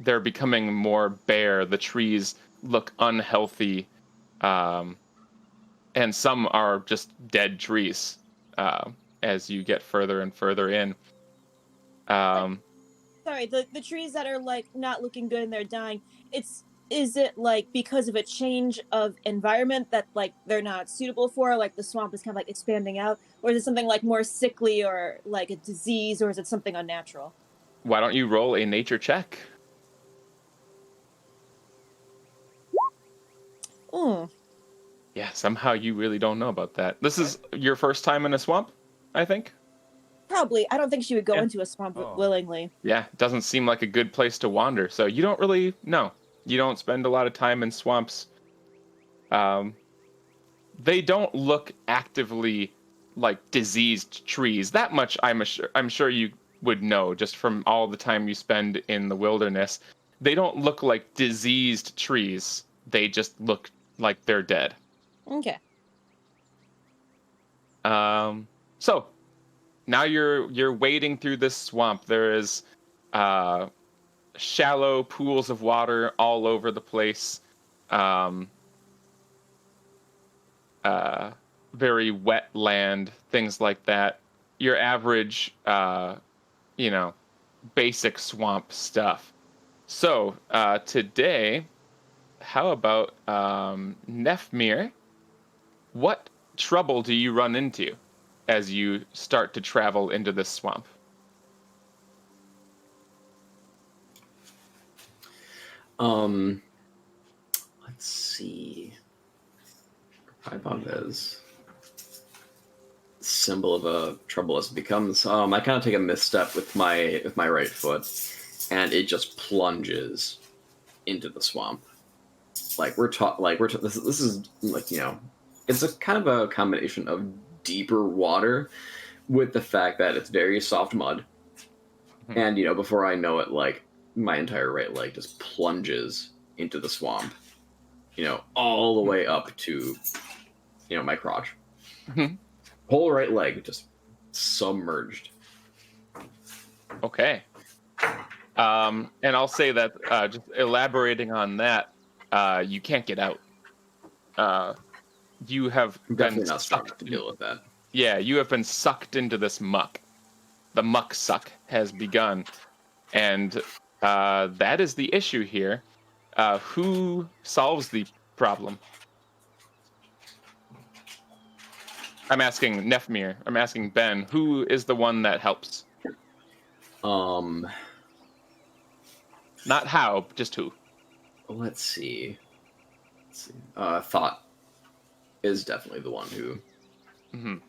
They're becoming more bare. The trees look unhealthy, and some are just dead trees as you get further and further in. Sorry, the trees that are like not looking good and they're dying. Is it like because of a change of environment that like they're not suitable for, like the swamp is kind of like expanding out, or is it something like more sickly or like a disease, or is it something unnatural? Why don't you roll a nature check? Hmm. Yeah, somehow you really don't know about that. This is your first time in a swamp, I think. Probably. I don't think she would go Yeah. into a swamp Oh. willingly. Yeah, doesn't seem like a good place to wander. So you don't really know. You don't spend a lot of time in swamps. They don't look actively like diseased trees. That much I'm sure you would know just from all the time you spend in the wilderness. They don't look like diseased trees. They just look like they're dead. Okay. So now you're wading through this swamp. There is shallow pools of water all over the place. Very wet land, things like that. Your average, basic swamp stuff. So today, how about Nefmir? What trouble do you run into as you start to travel into this swamp? Let's see. Python symbol of a trouble as it becomes. I kind of take a misstep with my right foot, and it just plunges into the swamp. This is like, it's a kind of a combination of deeper water with the fact that it's very soft mud, and before I know it, like my entire right leg just plunges into the swamp, all the way up to my crotch. Whole right leg just submerged. Okay. And I'll say that just elaborating on that, you can't get out. You have I'm been definitely not strong enough sucked. to deal with that. Yeah, you have been sucked into this muck. The muck suck has begun, and that is the issue here. Who solves the problem? I'm asking Nefmir. I'm asking Ben. Who is the one that helps? Um, Not how, just who. let's see. Thought is definitely the one who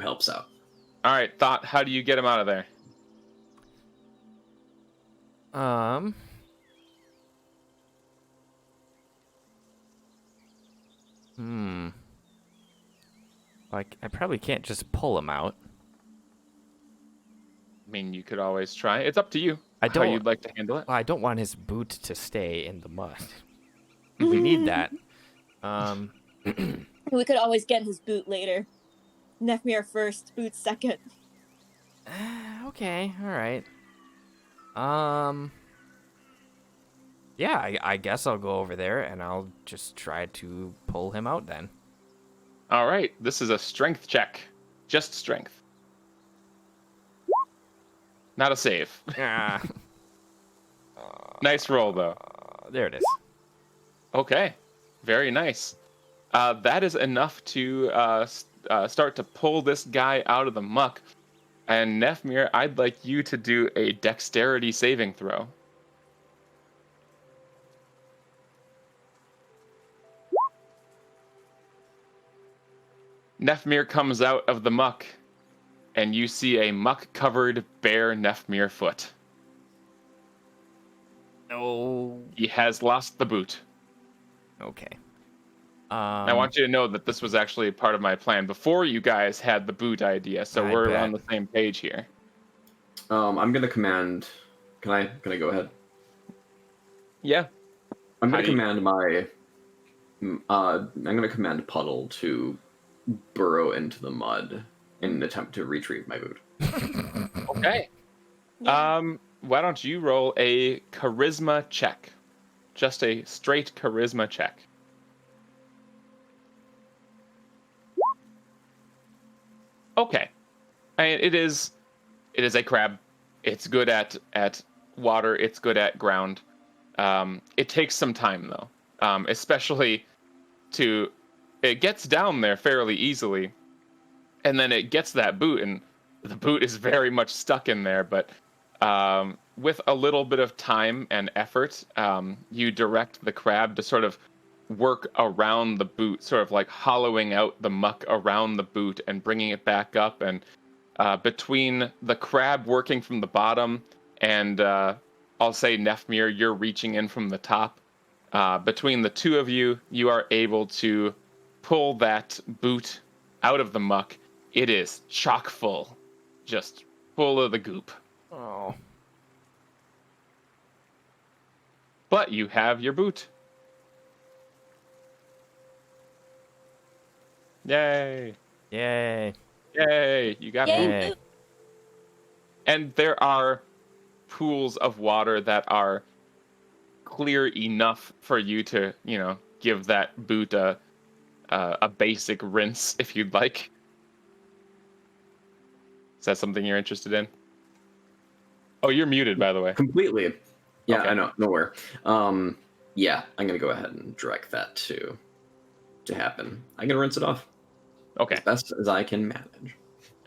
helps out. All right, Thought. How do you get him out of there? Like, I probably can't just pull him out. I mean, you could always try. It's up to you. I How don't- you'd like to handle it. Well, I don't want his boot to stay in the mud. We need that. We could always get his boot later. Nefmir first, boot second. Okay, all right. Yeah, I guess I'll go over there and I'll just try to pull him out then. All right, this is a strength check. Just strength. Not a save. Ah, Nice roll, though. there it is. Okay, very nice. That is enough to start to pull this guy out of the muck. And Nefmir, I'd like you to do a dexterity saving throw. Nefmir comes out of the muck, and you see a muck-covered bare Nefmir foot. No. He has lost the boot. Okay. I want you to know that this was actually part of my plan before you guys had the boot idea, so I we're bet. on the same page here. I'm gonna command. Can I go ahead? Yeah. I'm How gonna do you- command my. I'm gonna command Puddle to burrow into the mud in an attempt to retrieve my boot. Okay. Yeah. why don't you roll a charisma check? Just a straight charisma check. Okay. It is a crab. It's good at water. It's good at ground. It takes some time though, especially it gets down there fairly easily, and then it gets that boot, and the boot is very much stuck in there. But with a little bit of time and effort, you direct the crab to sort of work around the boot, sort of like hollowing out the muck around the boot and bringing it back up. And between the crab working from the bottom and I'll say Nefmir, you're reaching in from the top. Between the two of you, you are able to pull that boot out of the muck. It is chock full, just full of the goop. Oh. But you have your boot. Yay! Yay. Yay! You got Yay. boot. Yay. And there are pools of water that are clear enough for you to, give that boot a basic rinse if you'd like. Is that something you're interested in? Oh, you're muted, by the way. Completely. Yeah, Okay. I know. Nowhere. Yeah, I'm gonna go ahead and direct that to happen. I'm gonna rinse it off Okay. as best as I can manage.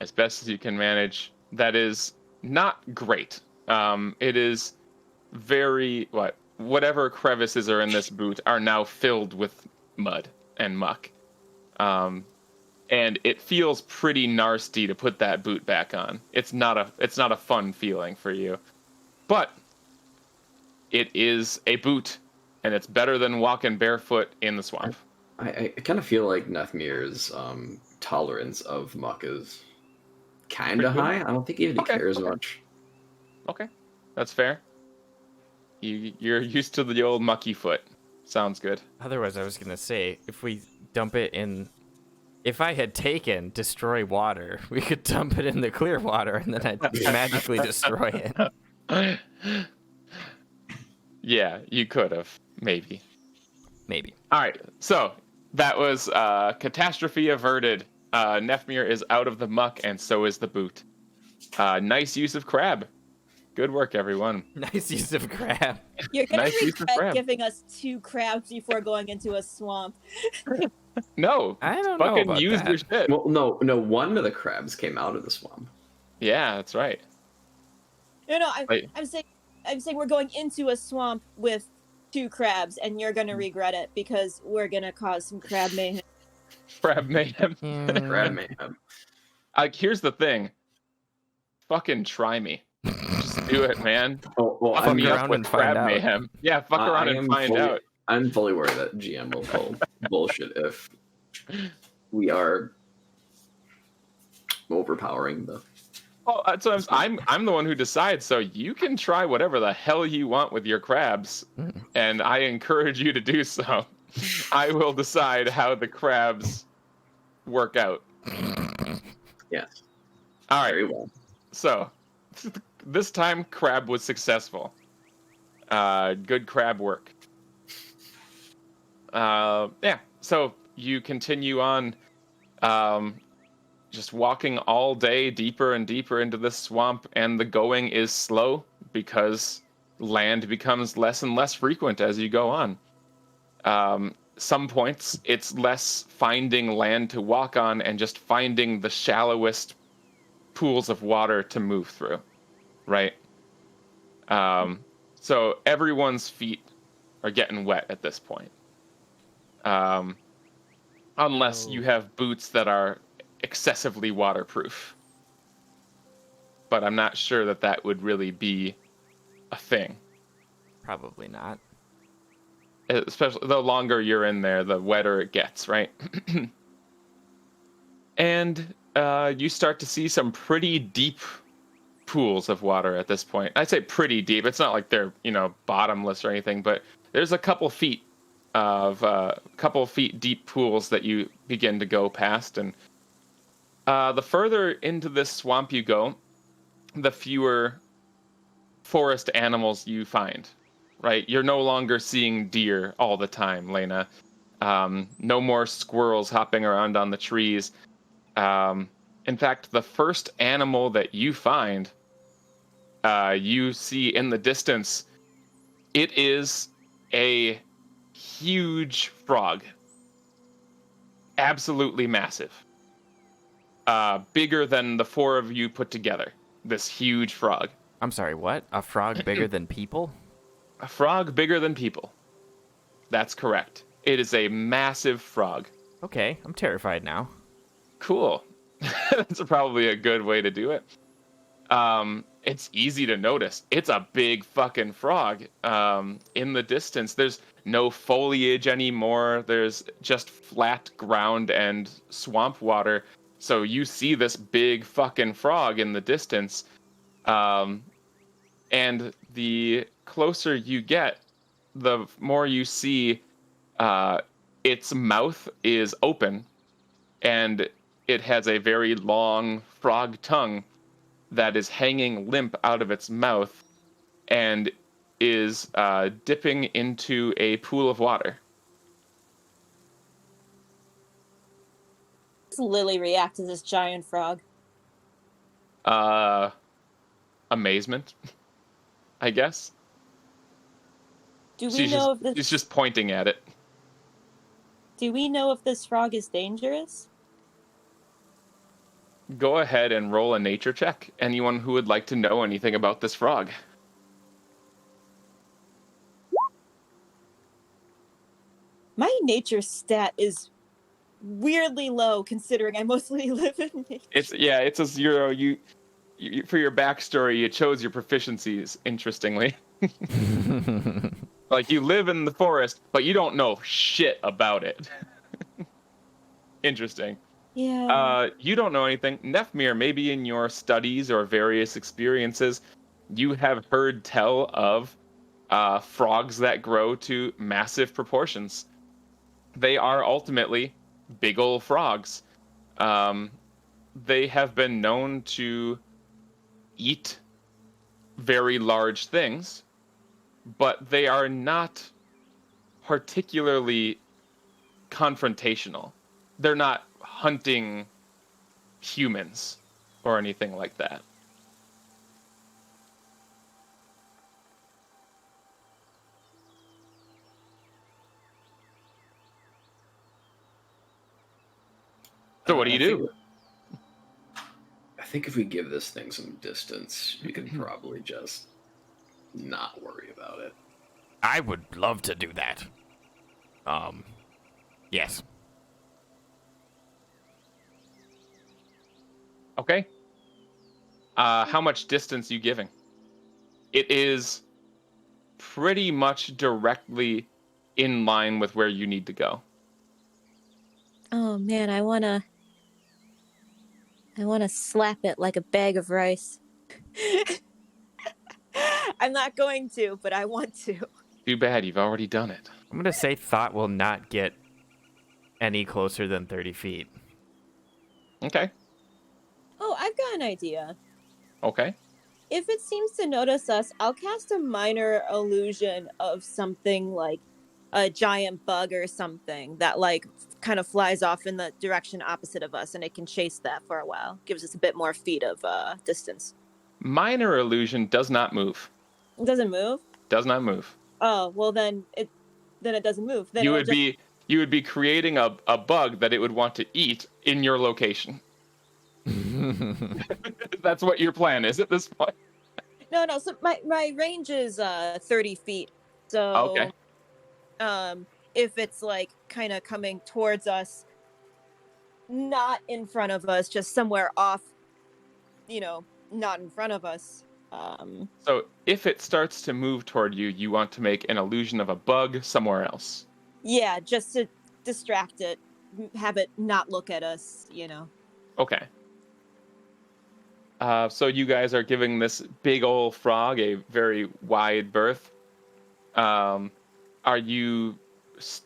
As best as you can manage. That is not great. It is very whatever crevices are in this boot are now filled with mud and muck. And it feels pretty nasty to put that boot back on. It's not a fun feeling for you. But it is a boot, and it's better than walking barefoot in the swamp. I kind of feel like Nethmir's tolerance of muck is kind Pretty of good. high. I don't think he really Okay, cares okay. much. Okay, that's fair. You're used to the old mucky foot. Sounds good. Otherwise, I was going to say, if we dump it in... If I had taken destroy water, we could dump it in the clear water, and then I'd magically destroy it. Yeah, you could have, maybe. Maybe. All right, so that was catastrophe averted. Nefmir is out of the muck, and so is the boot. Nice use of crab. Good work, everyone. Nice use of crab. You're gonna Nice use of regret crab. giving us 2 crabs before going into a swamp. No, I don't know fucking about use that. your shit. Well, no, one of the crabs came out of the swamp. Yeah, that's right. No, Wait. I'm saying we're going into a swamp with 2 crabs, and you're gonna regret it because we're gonna cause some crab mayhem. Crab mayhem. Crab mayhem. Here's the thing. Fucking try me. Just do it, man. Oh, well, Fuck Fuck I me mean, around up with and find crab out. mayhem. Yeah, fuck around I and am find fully- out. I'm fully aware that GM will pull bullshit if we are overpowering the. Well, that's what I'm the one who decides, so you can try whatever the hell you want with your crabs, and I encourage you to do so. I will decide how the crabs work out. Yes, All right, very well. so this time crab was successful. Good crab work. Yeah, so you continue on, just walking all day deeper and deeper into this swamp, and the going is slow because land becomes less and less frequent as you go on. Some points it's less finding land to walk on and just finding the shallowest pools of water to move through, right? So everyone's feet are getting wet at this point. Unless you have boots that are excessively waterproof. But I'm not sure that would really be a thing. Probably not. Especially the longer you're in there, the wetter it gets, right? And you start to see some pretty deep pools of water at this point. I'd say pretty deep. It's not like they're, bottomless or anything, but there's a couple feet deep pools that you begin to go past. And the further into this swamp you go, the fewer forest animals you find, right? You're no longer seeing deer all the time, Lena. No more squirrels hopping around on the trees. In fact, the first animal that you find, you see in the distance, it is a huge frog. Absolutely massive. Bigger than the four of you put together. This huge frog. I'm sorry, what? A frog bigger than people? A frog bigger than people. That's correct. It is a massive frog. Okay, I'm terrified now. Cool. That's probably a good way to do it. It's easy to notice. It's a big fucking frog. In the distance, there's no foliage anymore. There's just flat ground and swamp water. So you see this big fucking frog in the distance. And the closer you get, the more you see its mouth is open, and it has a very long frog tongue that is hanging limp out of its mouth and is dipping into a pool of water. How does Lily react to this giant frog? Amazement, I guess. Do we know if this? She's just pointing at it. Do we know if this frog is dangerous? Go ahead and roll a nature check. Anyone who would like to know anything about this frog. My nature stat is weirdly low, considering I mostly live in nature. It's a 0. You for your backstory, you chose your proficiencies. Interestingly, like you live in the forest, but you don't know shit about it. Interesting. Yeah. You don't know anything. Nefmir, maybe in your studies or various experiences, you have heard tell of frogs that grow to massive proportions. They are ultimately big ol' frogs. They have been known to eat very large things, but they are not particularly confrontational. They're not hunting humans or anything like that. So what do you do? I think if we give this thing some distance, we could probably just not worry about it. I would love to do that. Yes. Okay. How much distance you giving? It is pretty much directly in line with where you need to go. Oh man, I wanna slap it like a bag of rice. I'm not going to, but I want to. Too bad, you've already done it. I'm going to say Thought will not get any closer than 30 feet. Okay. Oh, I've got an idea. Okay. If it seems to notice us, I'll cast a minor illusion of something like a giant bug or something that like kind of flies off in the direction opposite of us, and it can chase that for a while. Gives us a bit more feet of distance. Minor illusion does not move. It doesn't move? Does not move. Oh, well then it doesn't move. Then You would be creating a bug that it would want to eat in your location. That's what your plan is at this point. No, so my range is 30 feet. So Okay. If it's like kind of coming towards us, not in front of us, just somewhere off, not in front of us. So if it starts to move toward you, you want to make an illusion of a bug somewhere else. Yeah, just to distract it, have it not look at us, Okay. So you guys are giving this big old frog a very wide berth. Are you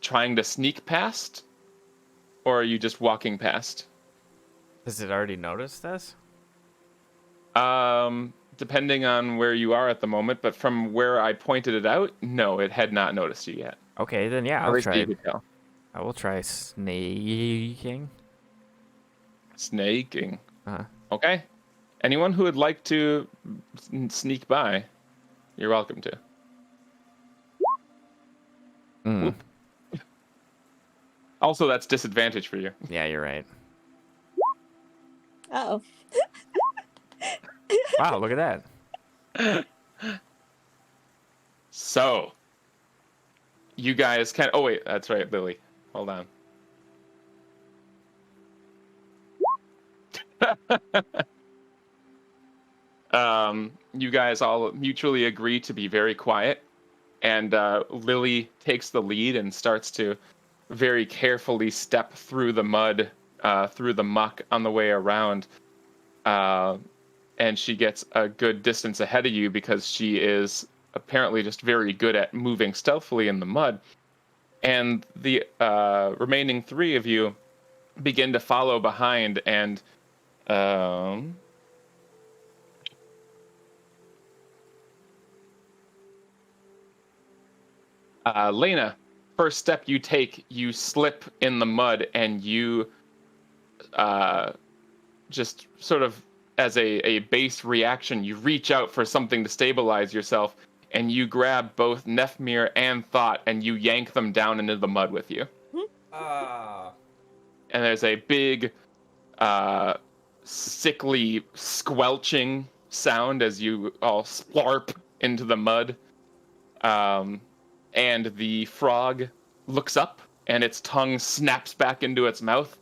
trying to sneak past? Or are you just walking past? Has it already noticed us? Depending on where you are at the moment, but from where I pointed it out, no, it had not noticed you yet. Okay, then yeah, At I'll least you try. could tell. I will try snaking. Snaking. Uh-huh. Okay. Anyone who would like to sneak by, you're welcome to. Mm. Also, that's disadvantage for you. Yeah, you're right. Oh. Wow, look at that. So, you guys can. Oh wait, that's right, Lily. Hold on. You guys all mutually agree to be very quiet, and Lily takes the lead and starts to very carefully step through the mud, through the muck on the way around. And she gets a good distance ahead of you because she is apparently just very good at moving stealthily in the mud. And the remaining three of you begin to follow behind, and Lena, first step you take, you slip in the mud, and you just sort of as a base reaction, you reach out for something to stabilize yourself, and you grab both Nefmir and Thought, and you yank them down into the mud with you. And there's a big, sickly squelching sound as you all splarp into the mud. And the frog looks up, and its tongue snaps back into its mouth,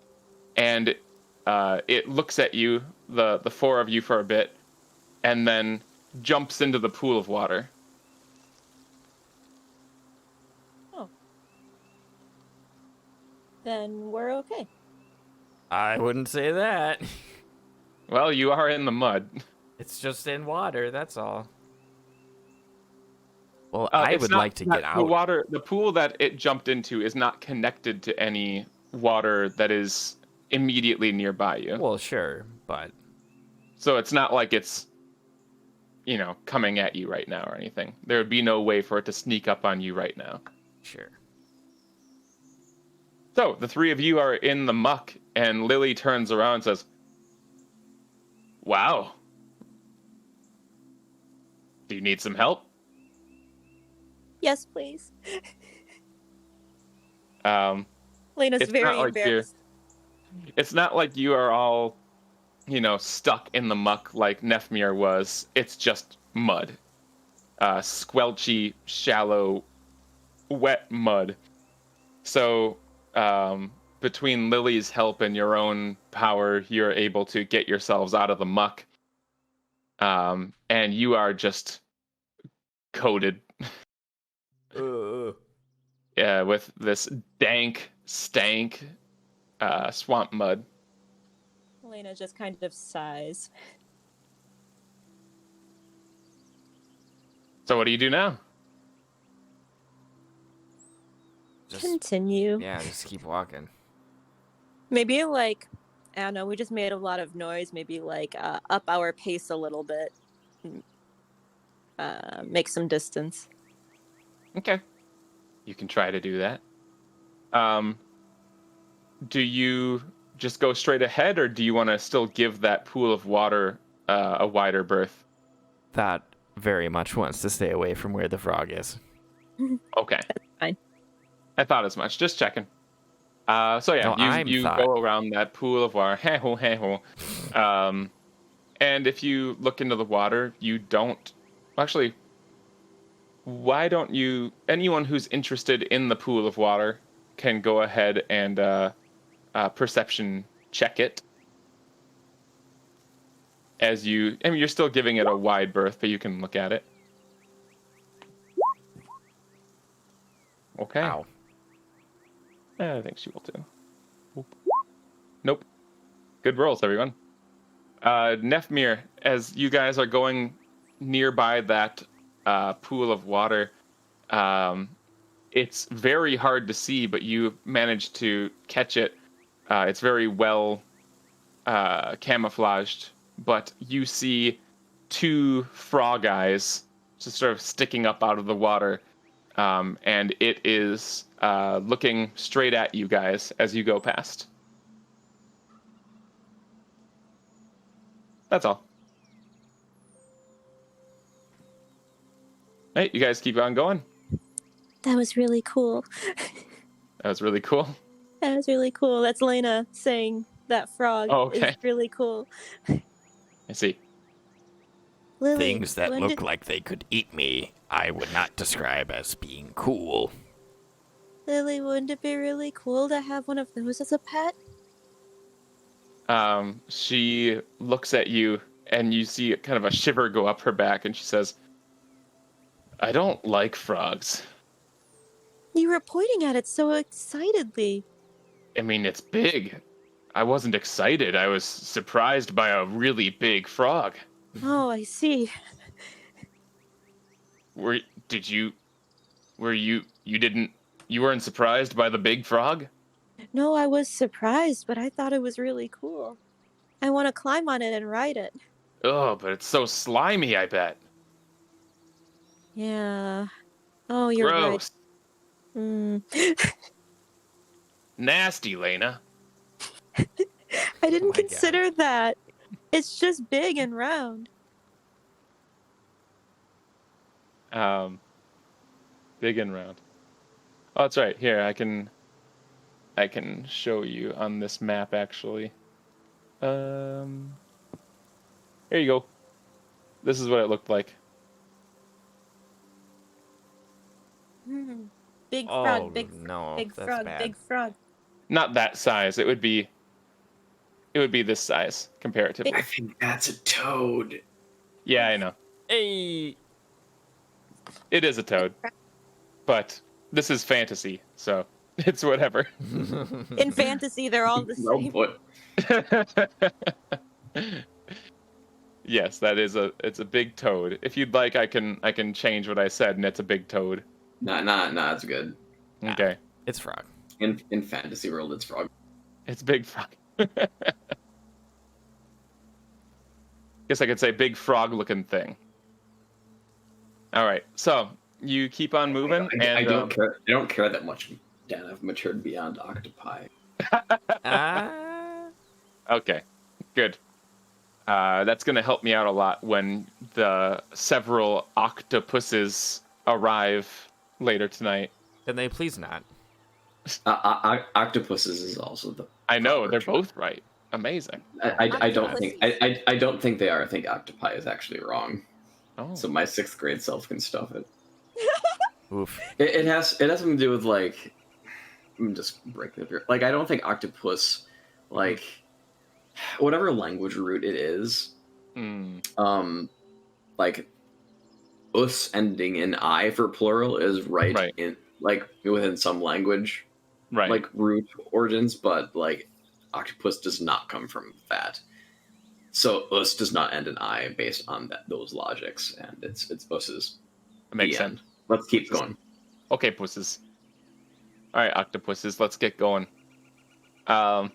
and it looks at you, the four of you, for a bit, and then jumps into the pool of water. Oh. Then we're okay. I wouldn't say that. Well, you are in the mud. It's just in water, that's all. Well, Uh, I it's would not like to that get The out. water, the pool that it jumped into is not connected to any water that is immediately nearby you. Well, sure, but So it's not like it's, coming at you right now or anything. There would be no way for it to sneak up on you right now. sure. So the three of you are in the muck, and Lily turns around and says, "Wow. Do you need some help?" Yes, please. It's Lena's not very like you're- embarrassed. It's not like you are all, stuck in the muck like Nefmir was. It's just mud. Squelchy, shallow, wet mud. So, between Lily's help and your own power, you're able to get yourselves out of the muck. And you are just coated with this dank, stank swamp mud. Lena just kind of sighs. So what do you do now? Just, Continue. yeah, just keep walking. Maybe I don't know, we just made a lot of noise. Maybe up our pace a little bit. Make some distance. Okay. You can try to do that. Do you just go straight ahead, or do you want to still give that pool of water a wider berth? That very much wants to stay away from where the frog is. Okay. fine. I thought as much. Just checking. So yeah, No, I'm you thought. go around that pool of water. Hey-ho, hey-ho. And if you look into the water, you don't... Actually, why don't you... Anyone who's interested in the pool of water can go ahead and perception check it. You're still giving it a wide berth, but you can look at it. Okay. Ow. I think she will too. Nope. Good rolls, everyone. Nefmir, as you guys are going nearby that pool of water, it's very hard to see, but you managed to catch it. It's very well camouflaged, but you see two frog eyes just sort of sticking up out of the water, and it is looking straight at you guys as you go past. That's all. Hey, you guys keep on going. That was really cool. That was really cool. That was really cool. That's Lena saying that frog Oh, okay. is really cool. I see. Lily, Things that when look did- like they could eat me, I would not describe as being cool. Lily, wouldn't it be really cool to have one of those as a pet? She looks at you, and you see kind of a shiver go up her back, and she says, I don't like frogs. You were pointing at it so excitedly. I mean, it's big. I wasn't excited. I was surprised by a really big frog. Oh, I see. You weren't surprised by the big frog? No, I was surprised, but I thought it was really cool. I want to climb on it and ride it. Oh, but it's so slimy, I bet. Yeah. Oh, you're Gross. right. Mm. Nasty, Lena. I didn't Oh my God. consider that. It's just big and round. Big and round. Oh, that's right. Here, I can show you on this map, actually. Here you go. This is what it looked like. Mm. Big Oh, frog, big no, big that's frog, bad. big frog. Not that size. It would be this size comparatively. I think that's a toad. Yeah, I know. Hey! It is a toad. But this is fantasy, so it's whatever. In fantasy, they're all the Well same. put. Yes, it's a big toad. If you'd like, I can change what I said, and it's a big toad. Nah, it's good. Ah. Okay, It's frog. In fantasy world, it's frog. it's big frog. Guess I could say big frog-looking thing. All right, so you keep on moving, I and don't care. I don't care that much. Dan, I've matured beyond octopi. Ah. okay, good. That's gonna help me out a lot when the several octopuses arrive later tonight. Can they please not? Octopuses is also the. I know they're proper both right. Amazing. I don't Octopuses. think I don't think they are. I think octopi is actually wrong. Oh, So my 6th grade self can stuff it. Oof. It has something to do with like. I'm just breaking it here. Like I don't think octopus, like, whatever language root it is, like, us ending in I for plural is right. In like within some language, right. like root origins, but like octopus does not come from that. So us does not end in I based on those logics, and it's us's. It makes the sense. end. Let's keep going. Okay, pusses. All right, octopuses, let's get going. The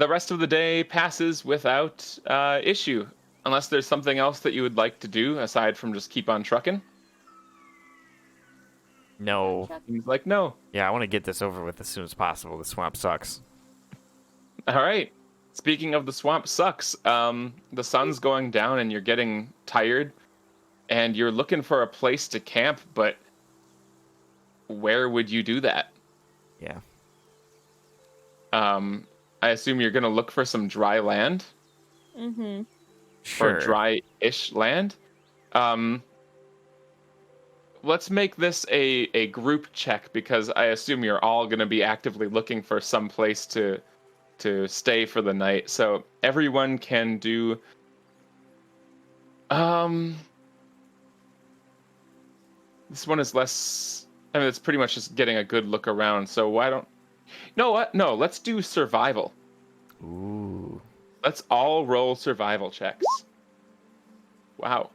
rest of the day passes without issue, unless there's something else that you would like to do aside from just keep on trucking. No. He's like, no. Yeah, I want to get this over with as soon as possible. The swamp sucks. All right. Speaking of the swamp sucks, the sun's going down and you're getting tired, and you're looking for a place to camp, but where would you do that? Yeah. I assume you're going to look for some dry land Mm-hmm. Sure. or dry-ish land. Let's make this a group check because I assume you're all going to be actively looking for some place to stay for the night. So everyone can do this one is less, I mean, it's pretty much just getting a good look around. So why don't, you know what? No, let's do survival. Ooh. Let's all roll survival checks. Wow.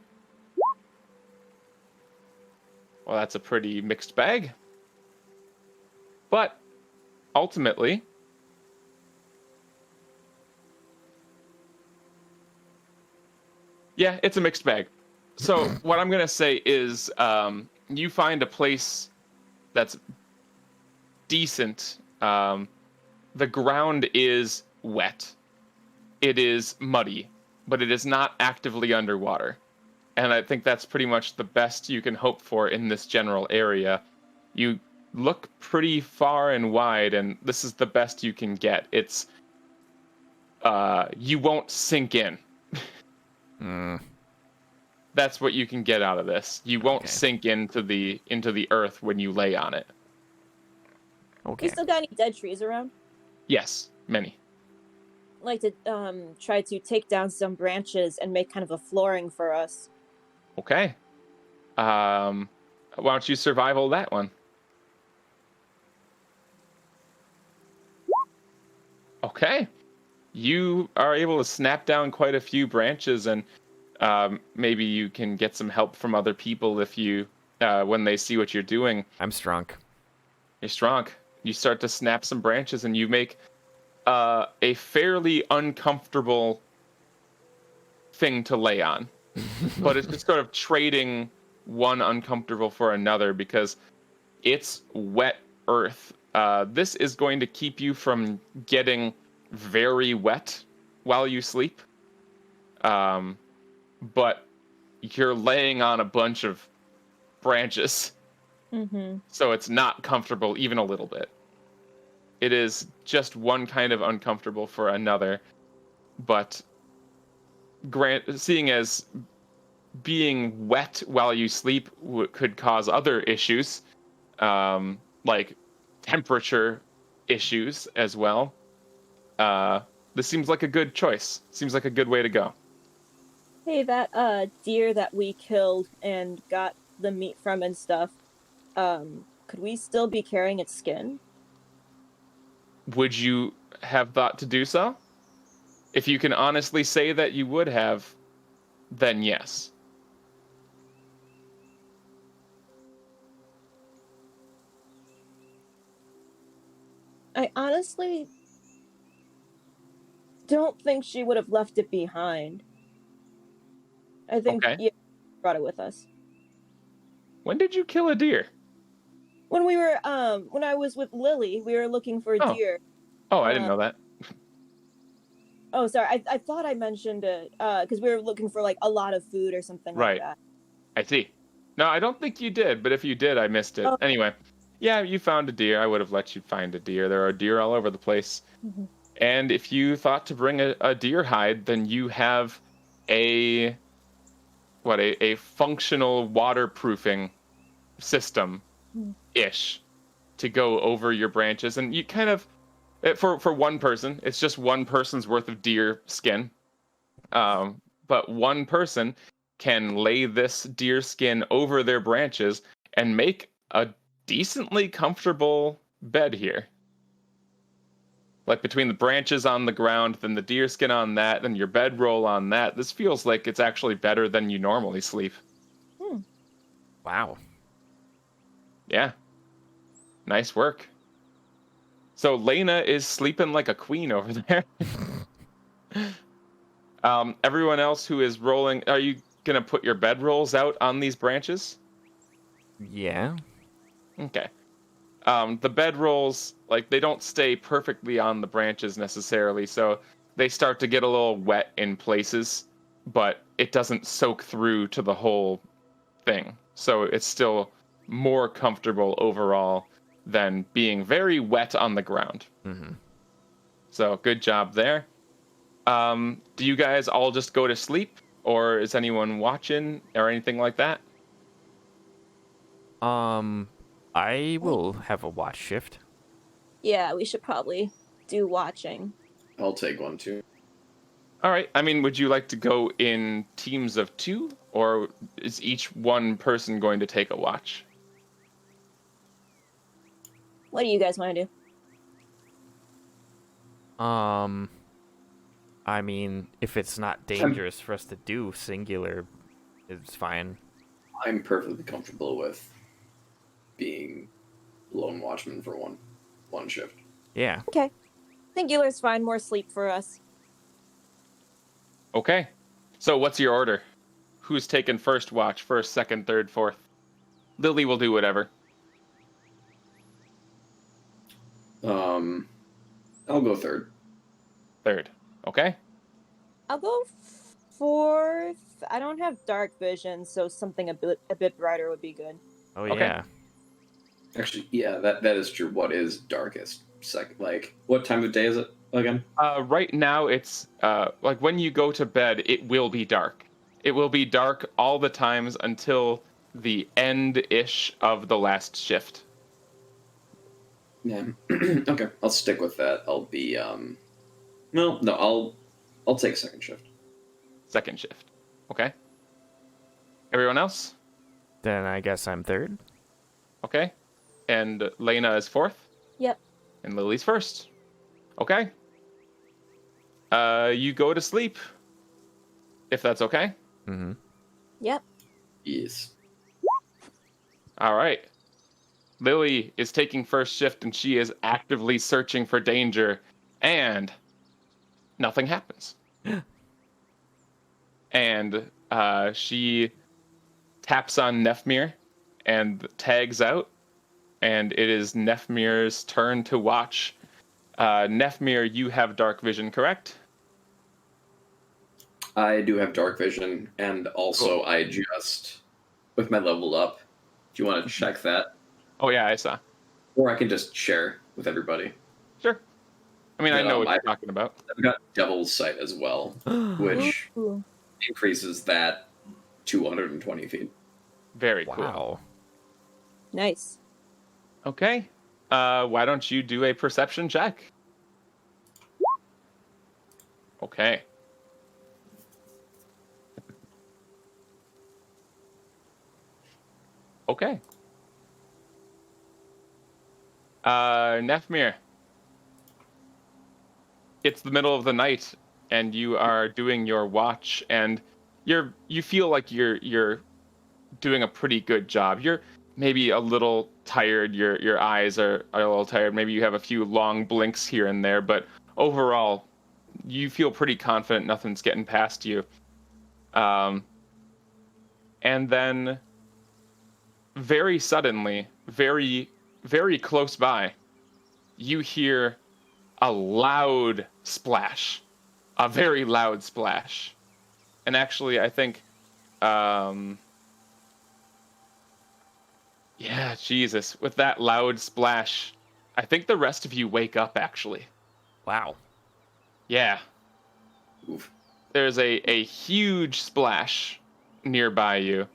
Well, that's a pretty mixed bag. But ultimately, Yeah, it's a mixed bag. So what I'm gonna say is, you find a place that's decent. The ground is wet. It is muddy, but it is not actively underwater. And I think that's pretty much the best you can hope for in this general area. You look pretty far and wide, and this is the best you can get. It's you won't sink in. That's what you can get out of this. You won't Okay. sink into the earth when you lay on it. Okay. You still got any dead trees around? Yes, many. I'd like to try to take down some branches and make kind of a flooring for us. Okay. Why don't you survival that one? Okay. You are able to snap down quite a few branches, and maybe you can get some help from other people if you, when they see what you're doing. I'm strong. You're strong. You start to snap some branches, and you make a fairly uncomfortable thing to lay on. But it's just sort of trading one uncomfortable for another because it's wet earth. This is going to keep you from getting very wet while you sleep. But you're laying on a bunch of branches, Mm-hmm. so it's not comfortable even a little bit. It is just one kind of uncomfortable for another, but seeing as being wet while you sleep could cause other issues, like temperature issues as well. This seems like a good choice. Seems like a good way to go. Hey, that deer that we killed and got the meat from and stuff, could we still be carrying its skin? Would you have thought to do so? If you can honestly say that you would have, then yes. I honestly don't think she would have left it behind. I think Okay. you brought it with us. When did you kill a deer? When we were when I was with Lily, we were looking for a Oh. deer. Oh, I didn't know that. Oh, sorry. I thought I mentioned it because we were looking for like a lot of food or something Right. like that. I see. No, I don't think you did, but if you did, I missed it. Oh. Anyway, yeah, you found a deer. I would have let you find a deer. There are deer all over the place. Mhm. And if you thought to bring a deer hide, then you have a functional waterproofing system ish to go over your branches. And you kind of for one person, it's just one person's worth of deer skin. But one person can lay this deer skin over their branches and make a decently comfortable bed here. Like between the branches on the ground, then the deer skin on that, then your bedroll on that. This feels like it's actually better than you normally sleep. Wow. Yeah. Nice work. So Lena is sleeping like a queen over there. Everyone else who is rolling, are you gonna put your bedrolls out on these branches? Yeah. Okay. The bedrolls, like, they don't stay perfectly on the branches necessarily, so they start to get a little wet in places, but it doesn't soak through to the whole thing. So it's still more comfortable overall than being very wet on the ground. Mm-hmm. So good job there. Do you guys all just go to sleep, or is anyone watching or anything like that? I will have a watch shift. Yeah, we should probably do watching. I'll take one too. All right. I mean, would you like to go in teams of 2, or is each one person going to take a watch? What do you guys want to do? I mean, if it's not dangerous for us to do singular, it's fine. I'm perfectly comfortable with being lone watchman for one shift. Yeah. Okay. Singular's fine. More sleep for us. Okay. So what's your order? Who's taking first watch? First, second, third, fourth? Lily will do whatever. I'll go third. Third. Okay. I'll go fourth. I don't have dark vision, so something a bit brighter would be good. Oh Okay. yeah. Actually, yeah, that is true. What is darkest? Like, what time of day is it again? Right now, it's like when you go to bed, it will be dark. It will be dark all the times until the end-ish of the last shift. Yeah. Okay, I'll stick with that. I'll be no, I'll take second shift. Second shift. Okay. Everyone else? Then I guess I'm third. Okay. And Lena is fourth? Yep. And Lily's first. Okay. You go to sleep. If that's okay. Mm-hmm. Yep. Yes. All right. Lily is taking first shift and she is actively searching for danger, and nothing happens. And she taps on Nefmir and tags out, and it is Nefmir's turn to watch. Nefmir, you have dark vision, correct? I do have dark vision, and also I just with my level up. Do you want to check that, Oh yeah, I saw. or I can just share with everybody? Sure. I mean, I know what I- you're talking about. I've got Devil's Sight as well, which Ooh. increases that to 120 feet. Very cool. Wow. Nice. Okay. Why don't you do a perception check? Okay. Okay. Nefmir. It's the middle of the night, and you are doing your watch, and you feel like you're doing a pretty good job. You're maybe a little tired. Your eyes are a little tired. Maybe you have a few long blinks here and there, but overall, you feel pretty confident nothing's getting past you. And then, very suddenly, very, very close by, you hear a loud splash. A very loud splash. And actually, I think... yeah, Jesus. With that loud splash, I think the rest of you wake up, actually. Wow. Yeah. Oof. There's a huge splash nearby you.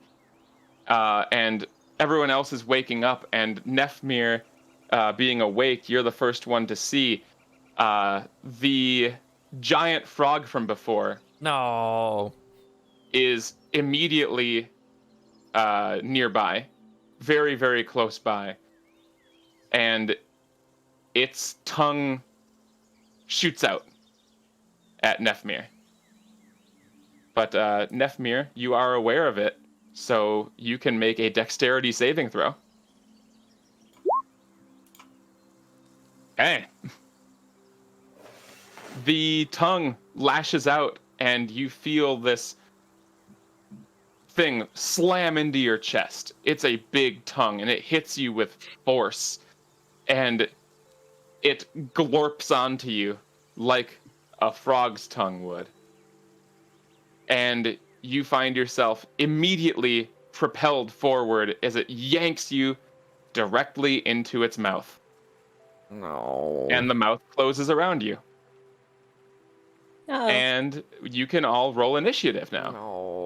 And everyone else is waking up, and Nefmir, being awake, you're the first one to see the giant frog from before No. is immediately nearby, very, very close by, and its tongue shoots out at Nefmir. But Nefmir, you are aware of it, so you can make a dexterity saving throw. Okay. The tongue lashes out, and you feel this thing slam into your chest. It's a big tongue, and it hits you with force, and it glorps onto you like a frog's tongue would. And you find yourself immediately propelled forward as it yanks you directly into its mouth. No. And the mouth closes around you. Oh. And you can all roll initiative now. No.